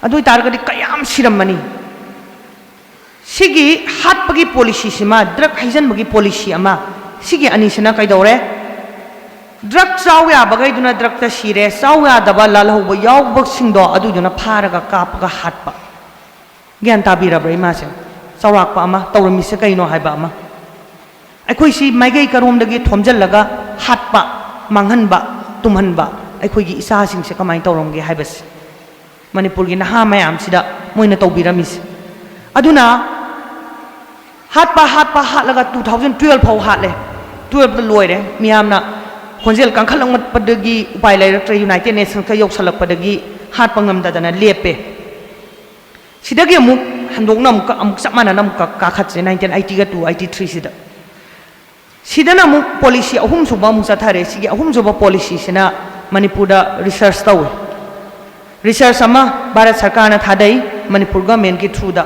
अदु इतारगदी कयाम सिरमनी सिगी हाटपगी पॉलिसी सिमा ड्रग हाइजनबगी पॉलिसी अमा सिगी अनिसना कैदौरे ड्रग चाव याबगैदुना ड्रग ता सिरे चाव यादबा लालहौबा यावबसिंदो अदुदुना फारगा कापगा हाटपा ग्यान ताबिरब्रा इमासे चौराकपा अमा तौरमिसे कैनो हाइबा अमा अखोइसी माइगै करोमदगी थोमजलगा हाटपा मांगहनबा तुमहनबा अखोइगी इसासिंगसे कमाय तौरमगे हाइबस मणिपुरगी नहा मयाम सिदा मोइना तौबिरमिसे अदुना हाटपा हाटलगा 2012 फौ हाटले 12 दा लोइरे मियामना खोंजेल कांखलंगमपदगी उपाय लेरक्ट्रे यूनाइटेड नेशंस का योगसलकपदगी हाटपा ngamdadana लेपे सिदगी अमुक हंदोकना अमुक चपमाना अमुक काखत्से 1980 गा 283 सिदा सिदना अमुक पॉलिसी अहुम सुबा अमुक चथारे सिगी अहुम सुबा पॉलिसी सिना मणिपुर रिसर्च तौवे रिसर्च अमा भारत सरकार ना थादई मणिपुर गवर्नमेंट की थ्रू दा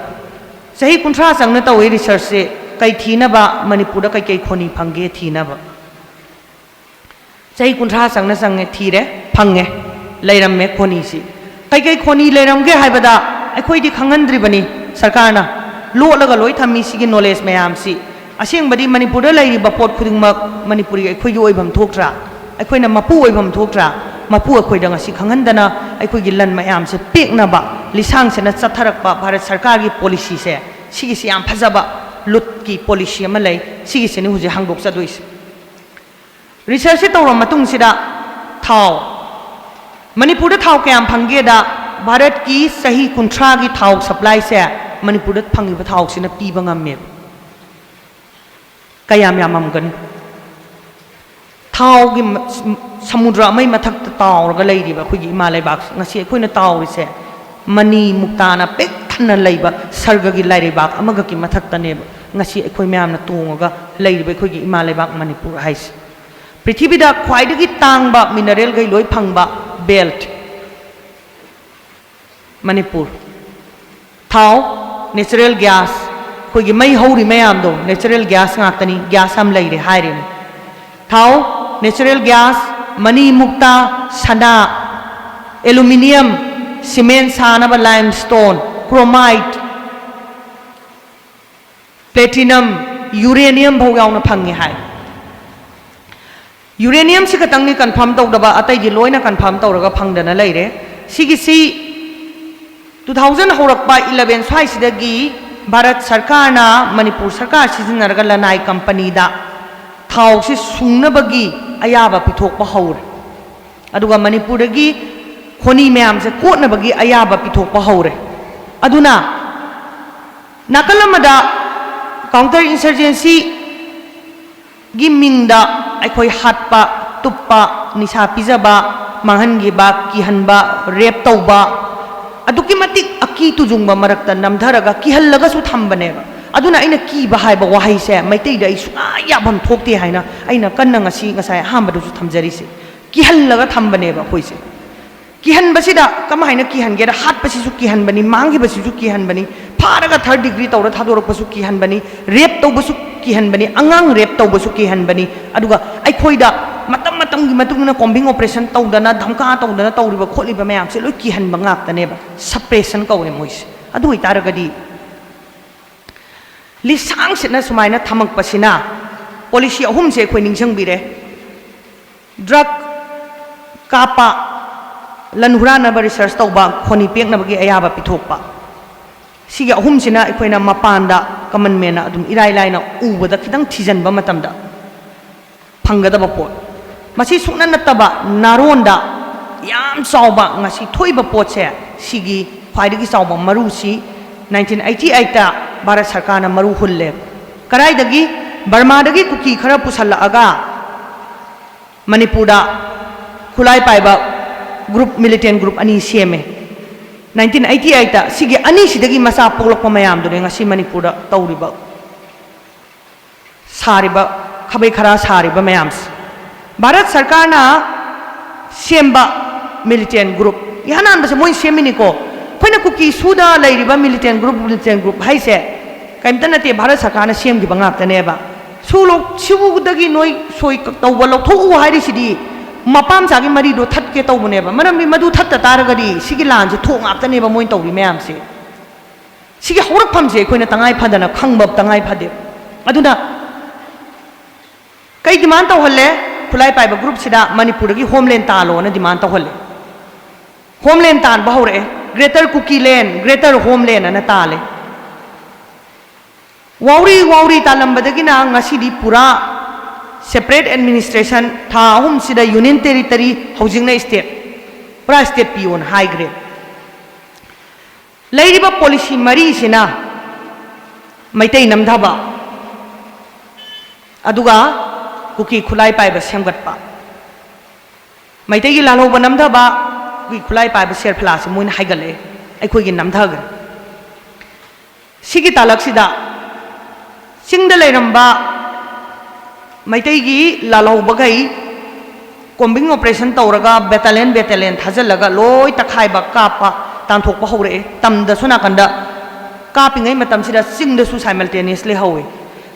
सही कुंथ्रा संगना तौवे रिसर्च से कई थीनबा मणिपुर कई कई खोनी फंगे थीनबा सही कुंथ्रा संगना संगे थीरे फंगे लेरमे खोनी सी कई कई खोनी लेरमगे हाइबदा अखोइदी खंगंद्रिबनी सरकार ना लोलगा लोइ थम्मी सिगी नॉलेज मयाम सी असेंबदी मणिपुर लेरिबा पोट खुदिंगमक मणिपुरी अखोइगी ओइबम थोक्ट्रा अखोइना मपु ओइबम थोक्ट्रा मपु अखोइदा ngasi खंगंदना अखोइगी लन मयाम से पेकनबा लिसांग सेना चथरकपा भारत सरकार की पॉलिसी से सिगी से याम फजबा लुट की पॉलिसी अमा लै सिगी सेनि हुजे हांगदोक चदोइस रिसर्च तौर मतुंग सिदा थाव मणिपुर थाव कयाम फंगेदा भारत की सही कुंथ्रा की थाव सप्लाई से मणिपुर फंगिबा थाव सिना पीबा ngame कयाम यामगन थाव की समुद्र अमै मथक तावरगा लैरिबा अखोइगी इमा लैबाक ngasi अखोइना तावरिसे मनी मुक्ताना पेक थन्ना लैबा सर्गगी लैरिबाक अमगा की मथक्तनेबा ngasi अखोइ म्यामना तोंगगा लैरिबा अखोइगी इमा लैबाक मणिपुर हाइस पृथ्वीदा ख्वाइदगी तांगबा मिनरल गई लोइ फंगबा बेल्ट मणिपुर थाव नेचुरल गैस अखोइगी मै हौरि मयामदो नेचुरल गैस ngakतनी गैस हम लैरे हाइरेनि थाव नेचुरल गैस मनी मुक्ता सना एल्यूमिनियम सीमेंट सानब लाइमस्टोन क्रोमाइट प्लेटिनम यूरेनियम भौ यावना फंगे हाय यूरेनियम से खतंगनी कन्फर्म तौदबा अतैगी लोइना कन्फर्म तौरगा फंगदना लैरे सिगिसी 2000 हौरकपा 11 स्वाइसिदगी भारत सरकार ना मणिपुर सरकार सिजनरगा लनाई कंपनी दा थाव से सुंगनबगी अयाबा पिथोकपा हौरे अदुगा मणिपुरगी खोनी म्याम से कोटनबगी अयाबा पिथोकपा हौरे अदुना नाकलमदा काउंटर इंसर्जेंसी गी मिंगदा अखोइ हाटपा तुप्पा निशा पिजबा मांगहनगिबा किहनबा रेप तौबा अदुकी मतिक अकी तुजुंगबा मरक्ता नमधरगा किहल्लगसु थंबनेबा अदुना अइना कीबा हाइबा वाहैसे मैतैदा अइ सुआ याबम थोक्ते हाइना अइना कन्ना ngasi ngasai हामबदुसु थमजरिसे किहल्लगा थंबनेबा खोइसे किहनबसिदा कमाइना किहनगेदा हाटपसिसु किहनबनी मांगिबसिसु किहनबनी फारगा 3rd डिग्री तौरा थादोरकपसु किहनबनी रेप तौबसु किहनबनी अंगांग रेप तौबसु किहनबनी अदुगा अइखोइदा मतम मतमगी मतुंगना कॉम्बिंग ऑपरेशन तौदना धमका तौदना तौरिबा खोलिबा मयामसे लोइ किहनबा ngaktaनेबा सप्रेशन कौरे मोइसे अदु इतारगदी लिसांग सेना सुमाइना थमकपसिना पॉलिसी अहुम से अखोइ निंगसंगबिरे ड्रग कापा लनहुरानब रिसर्च तौबा खोनी पेकनबगी अयाबा पिथोकपा सिगे अहुम सिना अखोइना मपानदा कमन मेना अदुम इराइ लाइना उबदा खितंग थिजनबा मतमदा फंगदबा पोट मसी सुना नत्तबा नारोंदा याम चावबा ngasi थोइबा पोटसे सिगी ख्वाइदगी चावबा मरुसी 1988 ता भारत सरकार ना मरु हुल्ले कराइदगी बर्मादगी कुकी खरा पुसल्लागा मणिपुरदा खुलाई पाइबा ग्रुप मिलिटेंट ग्रुप अनि सेमे 1988 ता सिगे अनि सिदगी मसा पोलकपा मयाम दुने ngasi मणिपुरदा तौरिबा सारिबा खबै खरा सारिबा मयाम भारत सरकार ना सेम्बा मिलिटेंट ग्रुप यानान बसे मोइ सेमिनिको खोइना कुकी सुदा लैरिबा मिलिटेंट ग्रुप हाइसे कैमता नते भारत सरकार ना सेमगिबा ngaktaनेबा सुलो सिबुदगी नोइ सोइ तौबा लौथोउ हाइरिसिदी मपाम सागी मरी दो थटके तौबनेबा मरमबी मदु थट्टा तारगदी सिगी लानसे थो ngaktaनेबा मोइ तौरि मयामसे सिगी हौरकफमसे खोइना तंगाइ फदना खंगबा तंगाइ फदे अदुना कई डिमांड तौहल्ले खुलाई पाइबा ग्रुप सिदा मणिपुर की होमलैंड तालो ना डिमांड तौहल्ले होमलैंड तान बहुरे greater Kuki land greater homeland ना ताले वाउरी तालंबदगी ना ngasi पूरा सेपरेट एडमिनिस्ट्रेशन था अहुम सिदा यूनियन टेरिटरी हौजिंगना स्टेट पूरा स्टेट पियोन हाई ग्रेड लैरिबा पॉलिसी मरी सिना मैतै नमधबा अदुगा कुकी खुलाई पाइबा सेमगटपा मैतैगी लालौबा नमधबा कुकी खुलाई पाइबा शेरफलासे मोइन हाइगले अखोइगी नमधगरे सिगी तालकसिदा चिंगदा लैरंबा मैतैगी लालौबगै कोम्बिंग ऑपरेशन तौरगा बेटालियन थाजलगा लोई तखाइबा कापा तांथोकपा हौरे तमदसु नाकंदा कापिङै मतमसिदा सिंगदसु साइमल्टेनियसली हौवे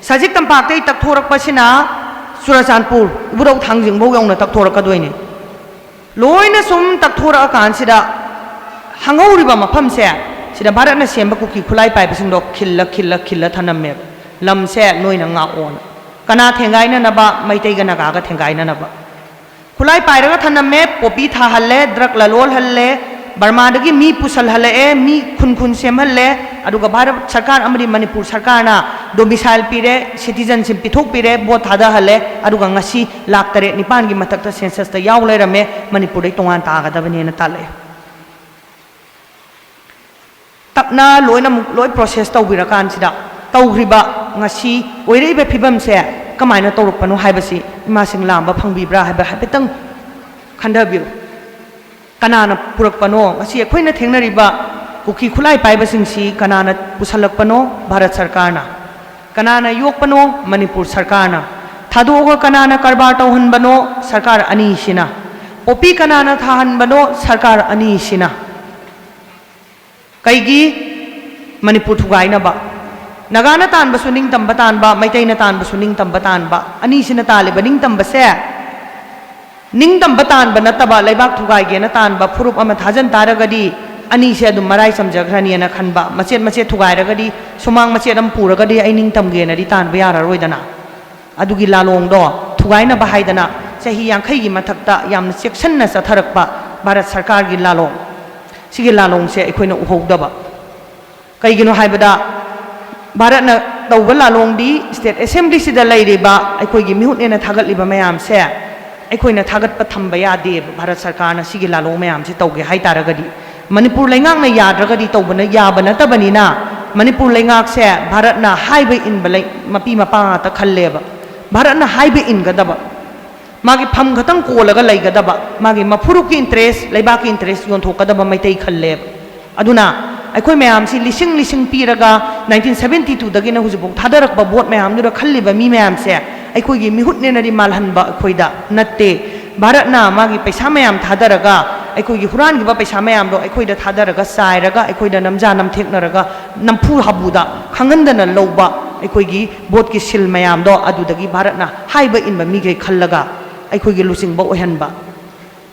साजिक तंपाक्तै तकथोरकपसिना चुराचानपुर इबुरौ थांजिंबौ यौना तकथोरकदोइने लोइना सुम तकथोरकानसिदा हंगौरिबा मफमसे सिदा भारतना सेंबा कुकी खुलाई पाइबसिंदो खिल्ला थनम्मे लमसे नोइना ngaon kana thengaina naba maitaiga nagaga thengaina naba खुलाई पायरगा थनम्मे पोपी थाहल्ले ड्रग ललोल हल्ले बर्मा दगी मी पुसल हल्ले मी खुन सेम हल्ले अदुगा भारत सरकार अमरी मणिपुर सरकार ना डोमिसाइल पीरे सिटीजनशिप पिथोक पीरे बोट थादा हल्ले अदुगा ngasi लाख 9 की मथक्ता सेंसस ता याव लेरमे मणिपुर दे तोंगान तागदबनेना ताले तपना लोइना लोइ प्रोसेस तौबिरकान सिदा तौग्रिबा ngasi ओइरेबे फिबम से कमायना तौरपनो हाइबसी इमासिंग लांबा फंगबिब्रा हाइबा हाइबेतंग खंडबिरु कनाना पुरकपनो ngasi अखोइना थेंगनरिबा कुकी खुलाई पाइबसिंगसी कनाना पुसलकपनो भारत सरकारना कनाना योकपनो मणिपुर सरकारना थादोगा कनाना करबार तौहनबनो सरकार अनीसिना पोपी कनाना थाहनबनो सरकार अनीसिना कैगी मणिपुर थुगाइनबा नगाना तानबसु निंगतंब तानबा मैतैना तानबसु निंगतंब तानबा अनीसिना तालिबा निंगतंबसे निंगतंब तानबा नतबा लेबाक थुगाइगेना तानबा फुरुप अमा थाजन तारगदी अनीसे अदुम मराई समजग्रनियना खनबा मचेत थुगाइरगदी सुमांग मचेत अम पुरगदी आई निंगतंगेनदी तानबा यारारोइदना अदुगी लालोंगदो थुगाइनबा हाइदना चही 50 की मथक्ता यामना चेक्सन्ना चथरकपा भारत सरकार की लालोंग सिगे लालोंग से अखोइना उहौदबा कैगिनो हाइबदा भारत न तौब लालोंदी स्टेट असेंबली सिदा लैरिबा अखोइगी मिहुटनेना थागतलिबा मयाम से अखोइना थागतपा थंबा यादे भारत सरकार न सिगे लालोंग मयाम से तौगे हाइतारगदी मणिपुर लैंगांगना याद्रगदी तौबना याबा नतबनिना मणिपुर लैंगाक से भारत न हाइबे इनबा मपी मपा ता खल्लेबा भारत न हाइबे इनगदबा मागी फम खतंग कोलगा लैगदबा मागी मफुरुकी इंटरेस्ट लैबाकी इंटरेस्ट योंथोकदबा मैतै खल्लेबा अदुना अखोई मैम से लिसिंग पीरगा 1972 दगिना हुजुबोक थादरकबा बोट मैम नुरा खल्लिबा मी मैम से अखोई मिहुटनेनरी मालहनबा अखोइदा नत्ते भारत ना मागी पैसा मैम थादरगा अखोई हुरानगिबा पैसा मैम दो अखोइदा थादरगा साइरगा अखोइदा नमजा नमथेकनरगा नमफु हाबुदा खंगंदना लौबा अखोई बोट की सिल मैम दो अदुदगी भारत ना हाइबा इनबा मीगे खल्लगा अखोई लुसिंगबा ओहनबा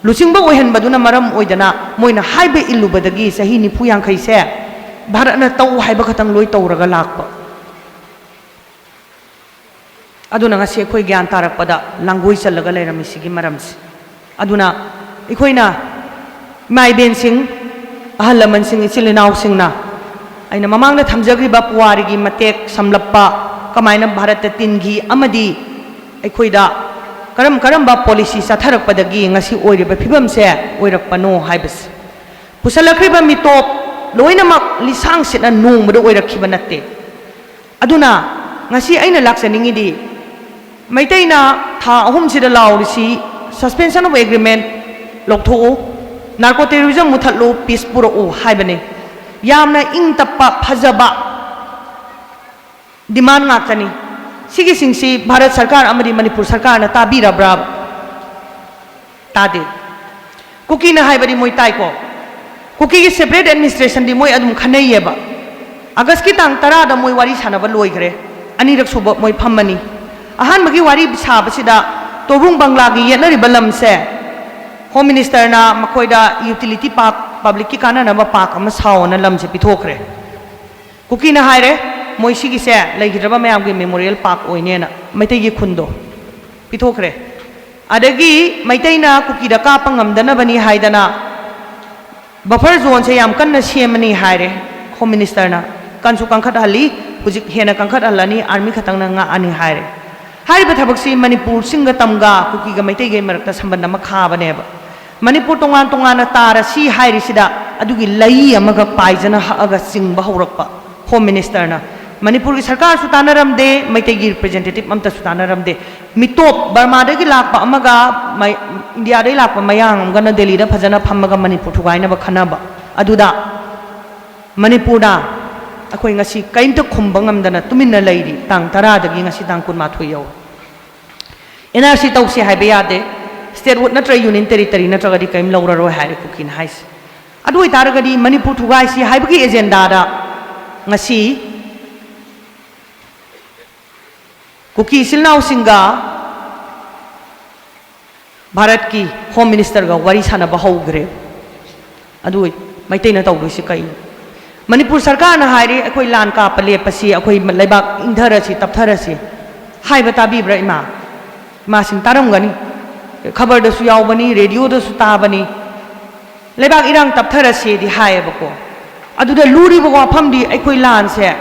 लुसिंगबा ओहनबदुना मरम ओइदना मोइना हाइबे इल्लुबदगी सही 90 से भारत न तौ हाइबा खतंग लोइ तौरगा लाकपा अदुना ngasi अखोइ ज्ञान तारकपदा लांगोइ चलगा लेरमि सिगी मरमसि अदुना अखोइना माइबेन सिंग अहलमन सिंग इचिलिनाव सिंगना आइना ममांगना थमजग्रिबा पुवारिगी मतेक समलप्पा कमाइना भारत तिनगी अमदी अखोइदा करम पॉलिसी चाथरकपदगी ngasi ओइरिबा फिबम से ओइरकपनो हाइबस पुसलखरिबा मिटोप लोइनमक लिसांग सिना नोंबदो ओइरखिबा नत्ते अदुना ngasi aina laksaningi मैतैना था अहुम सिदा लाउरिसी सस्पेंशन ऑफ एग्रीमेंट लौथो नार्को टेररिज्म मुथलो पीस पुरो हाइबने यामना इंग तप्पा फजबा डिमांड ngaktani सिगी सिंगसी भारत सरकार अमरी मणिपुर सरकार न ताबीरब्रा तादे कुकी न हाइबरी मोइ ताइको कुकी की सेपरेट एडमिनिस्ट्रेशन दी मोइ अदुम खनैयेबा अगस्त की तांग 10 दा मोइ वारी सानबा लोइग्रे अनिरक सुब मोइ फम्मनी अहान मगी वारी साबसिदा तोरुंग बंगलागी येनरिबा लमसे होम मिनिस्टर ना मखोइदा यूटिलिटी पार्क पब्लिक की काना नबा पार्क अमा सावना लमसे पिथोखरे कुकी न हाइरे मोइ सिगी से लैगिद्रबा मयाम की मेमोरियल पार्क ओइनेना मैतैगी खुंदो पिथोखरे अदगी मैतैना कुकीदा कापा ngamdanabani हाइदना बफर जोन से याम कन्ना सेमनी हाइरे होम मिनिस्टर ना कंसु कंखत हली हुजिक हेना कंखत हलनी आर्मी खतंगना nga ani हाइरे हाइबा थबकसी मणिपुर सिंगा तमगा कुकीगा मैतैगे मरकता संबंध अमा खाबनेबा मणिपुर तोंगान तारा सी हाइरिसिदा अदुगी लई अमगा पाइजना हअगा सिंगबा हौरकपा होम मिनिस्टर ना मणिपुर की सरकार सुतानरमदे मैतैगी representative अमता सुतानरमदे मिटोप Burma दगी Lakpa अमगा India दगी Lakpa मयांग अमगना Delhi दा फजना फम्मगा Manipur थुगाइनबा खनाबा अदुदा मणिपुरदा अखोइ ngasi kainta khumba ngamdana tuminna leiri tang 10 dagi ngasi tang 12 yau NRC तौसे highway यादे स्टेट वुड नत्र यूनियन टेरिटरी नत्रगदी कयम लौररो हाइरे कुकी ना हाइस अदु इतारगदी मणिपुर थुगाइसी हाइबगी एजेंडा दा ngasi कुकी सिलनाउ सिंगा भारत की होम मिनिस्टर गा वरी सानबा हौग्रे अदु मैतैना तौदोइसे कई मणिपुर सरकार ना हाइरे अखोई लान का पलेपसी अखोई लेबाक इंधरसी तपथरसी हाइबा ताबीब्रा इमा मासिन तारमगनी खबर दसु यावबनी रेडियो दसु ताबनी लेबाक इरांग तपथरसी दि हाइबको अदुदा लूरीब वाफमदी अखोई लान से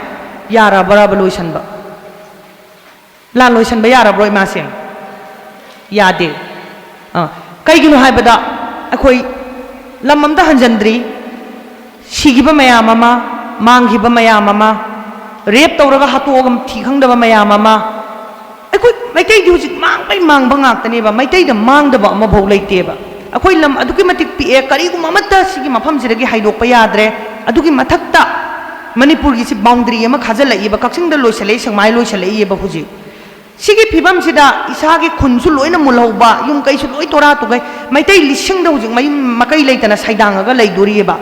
यारा बराबर लोइसनबा लान लोइसनबा यारा ब्रोय मासिन यादे कईगिनो हाइबदा अखोई लममदा हंजंद्री सिगिबा मयाम अमा मांगिबा मयाम अमा रेप तौरगा हातोगम थीखंगदबा मयाम अमा अखोई मैतैदी हुजिक मांगबै मांगबा ngaktनेबा मैतैदा मांगदबा अमा भौ लेतेबा अखोई लम अदुकी मतिक पिए करीगुम अमत्ता सिगी मफमसिदगी हाइदोकपा याद्रे अदुगी मथक्ता मणिपुर की बाउंड्री अमा खाजलइबा कक्सिंगदा लोइसले संमाय लोइसलेइबा हुजिक सिगी फिबम सिदा इसागी खुनसु लोइना मुलहौबा युम कैसु लोइ तोरा तुगै मैतै लिसिंगदा हुजिक मयुम मकै लेइतना साइदांगगा लेइदोरिबा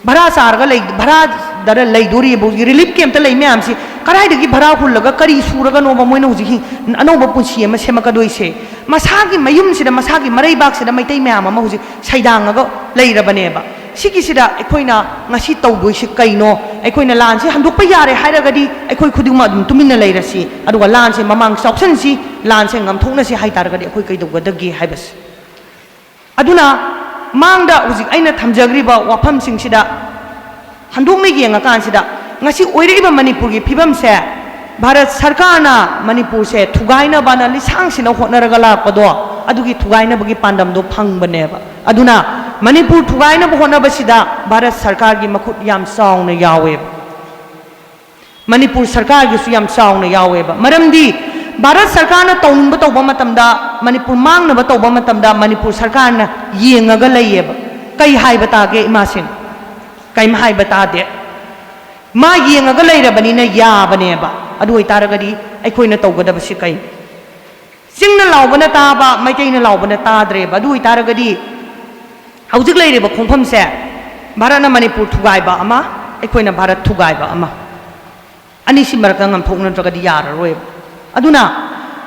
भरा सारगा लेइ भरा दर लेइदोरिबा रिलीफ कैंप लइ म्यामसि कराइदगी भरा हुल्लगा करी सुरगा नोबा मोइना हुजिक अनौबा पुंसी अमा सेमकदोइसे मसागी मयुमसिदा मसागी मरैबाकसिदा मैतै म्याम अमा हुजिक साइदांगगा लेइरबनेबा सिगिसिदा अखोइना ngasi तौदोइसे कैनो अखोइना लानसे हंदोकपा यारे हाइरगदी अखोइ खुदिमा अदुम तुमिन्ना लेइरसि अदुगा लानसे ममांग चौक्सनसि लानसे ngमथोकनसि हाइतारगदी अखोइ कैदोगदगी हाइबस अदुना मांगदा हुजिक अइना थमजग्रिबा वाफमसिंगसिदा हंदोकने येंगाकानसिदा ngasi ओइरेबा मणिपुर की फिबमसे भारत सरकारना मणिपुर से थुगाइनबाना लिसांगसिना होटनरगा लापदो अदुगी थुगाइनबगी पांडमदो फंगबनेबा अदुना मणिपुर थुगाइनब होटनबसिदा भारत सरकार की मखुट याम चावना यावे मणिपुर सरकार की याम चावना यावेबा मरमदी भारत सरकार ना तौनिंग तौबा मतमदा मणिपुर मांगनब तौबा मतमदा मणिपुर सरकार ना येंगगा लइयेबा कई हाइबा तागे इमासिन कई हाइबा तादे मा येंगगा लइरबनिना याबनेबा अदु ओइतारगदी अखोइना तौगदबसि कई सिंगना लावबना ताबा मैतैना लावबना ताद्रेबा अदु ओइतारगदी हौजिक लइरेबा खोंफमसे भारतना मणिपुर थुगाइबा अमा अखोइना भारत थुगाइबा अमा अनिसि मरका ngमथोकनत्रगदी याररोय अदुना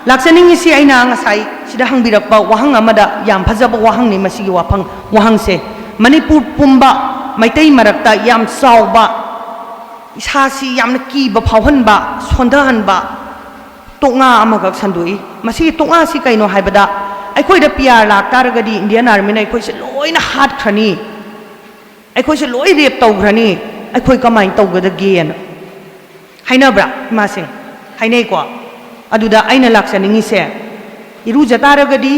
लाक्सनिंगिसि अइना ngasai sida hangbirakpa wahang amada yam phajaba wahang ni masigi wafang wahang se Manipur पुंबा Meitei मरक्ता याम चावबा इसासी यामना कीबा फावहनबा सोंदहनबा तोंगा अमगक संदुई मसिगी तोंगा सि कैनो हाइबदा अखोइदा पियार लाक्तारगदी इंडियन आर्मी ना अखोइसे लोइना हाटख्रनी अखोइसे लोइ रेप तौग्रनी अखोइ कमाइन तौगदगेन हाइनब्रा मासिंग हाइनैको अदुदा अइना लाक्सनिंगिसे इरुजतारगदी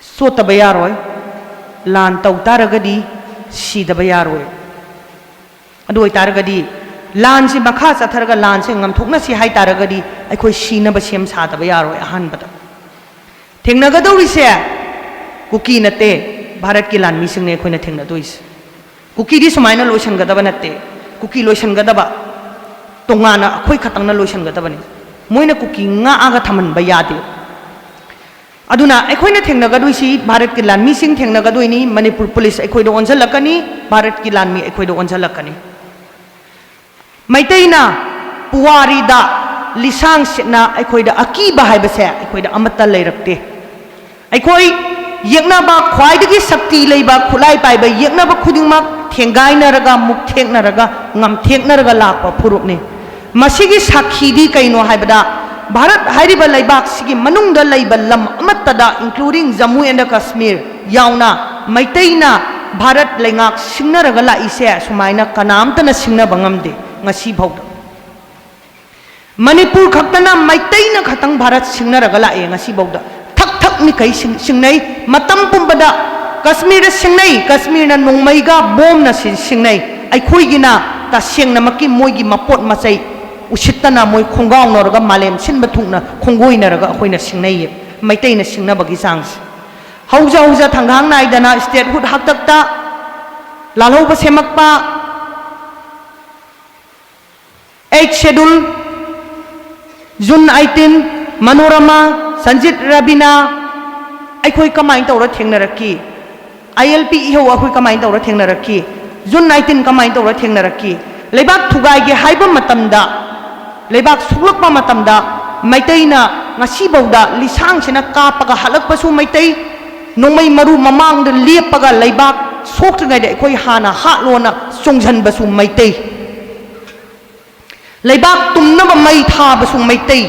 सोतबा यारोय लान तौतारगदी सीदबा यारोय अदु ओइतारगदी लान से मखा चथरगा लान से ngमथोकनसि हाइतारगदी अखोइ सीनबा सेम सादबा यारोय अहानबदा थेंगनगदौरिसे कुकी नते भारत की लान मिसिंग ने अखोइना थेंगनदोइस कुकी दि सुमाइना लोइसनगदबा नते कुकी लोइसनगदबा तोंगाना अखोइ खतंगना लोइसनगदबनी मोइना कुकी ngaआगा थमनबा यादे अदुना अखोइना थेंगनगदोइसि भारत की लान मिसिंग थेंगनगदोइनी मणिपुर पुलिस अखोइदो ओनजलकनी भारत की लान मी अखोइदो ओनजलकनी मैतैना पुवारीदा लिसांग सिना अखोइदा अकीबा हाइबसे अखोइदा अमत्ता लेरक्ते अखोइ येकनाबा ख्वाइदगी शक्ति लेबा खुलाई पाइबा येकनाबा खुदिंगमक थेंगाइनरगा मुक थेंगनरगा ngam थेंगनरगा लापा फुरुपने मसिगी साखीदी कैनो हाइबदा भारत हाइरिबा लैबाक सिगी मनुंगदा लैबा लम अमत्तदा इंक्लूडिंग जम्मू एंड कश्मीर यावना मैतैना भारत लेंगाक सिंगनरगा लाइसे सुमाइना कनामतना सिंगनबा ngamde ngasi भौदा मणिपुर खक्तना मैतैना खतंग भारत सिंगनरगा लाए ngasi भौदा थक थक नि कै सिंगनै मतम पुंबदा कश्मीर सिंगनै कश्मीरना नोंमैगा बोमना सिंगनै अखोइगिना तसेंगनमकी मोइगी मपोट मचै उसितना मोइ खोंगावनरगा मालेम सिनबा थुंगना खोंगोइनरगा अखोइना सिंगनै मैतैना सिंगनबगी सांस हौजा हौजा थंगांग नाइदना स्टेट हुड हक्तक्ता लालौबा सेमक्पा 8 शेड्यूल जून 18 मनोरमा संजित रबीना अखोई कमाइन तौर थेंगनरकी ILP इहो अखोई कमाइन तौर थेंगनरकी जून 19 कमाइन तौर थेंगनरकी लेबाक थुगाइगे हाइबा मतमदा लेबाक सुलकपा मतमदा मैतैना ngasi bauda lisang sina kapaga halakpasu maitai nongmai maru mamang de lepaga leibak sokngai de khoi hana halona songjan basu maitai leibak tumna ba mai tha basu maitai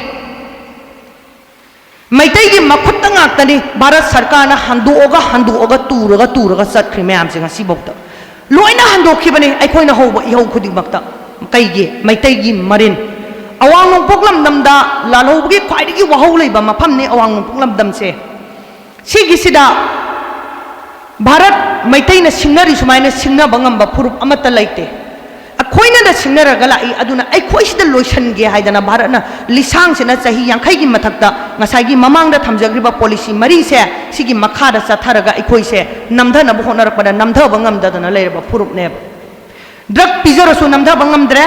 maitai gi makhutta ngaktani bharat sarkar na handuoga turaga sat khri mayam se ngasi bauda loina handokkhibani ai khoi na hoba ihau khuding makta kai gi maitai gi marin awang nong poklam damda lalobgi khwaidagi wahau leiba mafam ne awang nong poklam damse sigi sida bharat maitai na singnari sumaina singna bangam ba phurup amata leite akhoina da singnara gala I aduna ai khoi sida loisan ge haidana bharat na lisang sina chahi yankhai gi mathakta ngasai gi mamang da thamjagri ba policy mari se sigi makha da chatharaga ai khoi se namdha na bohnar pada namdha bangam da na leira ba phurup ne drug pizarasu namdha bangam dre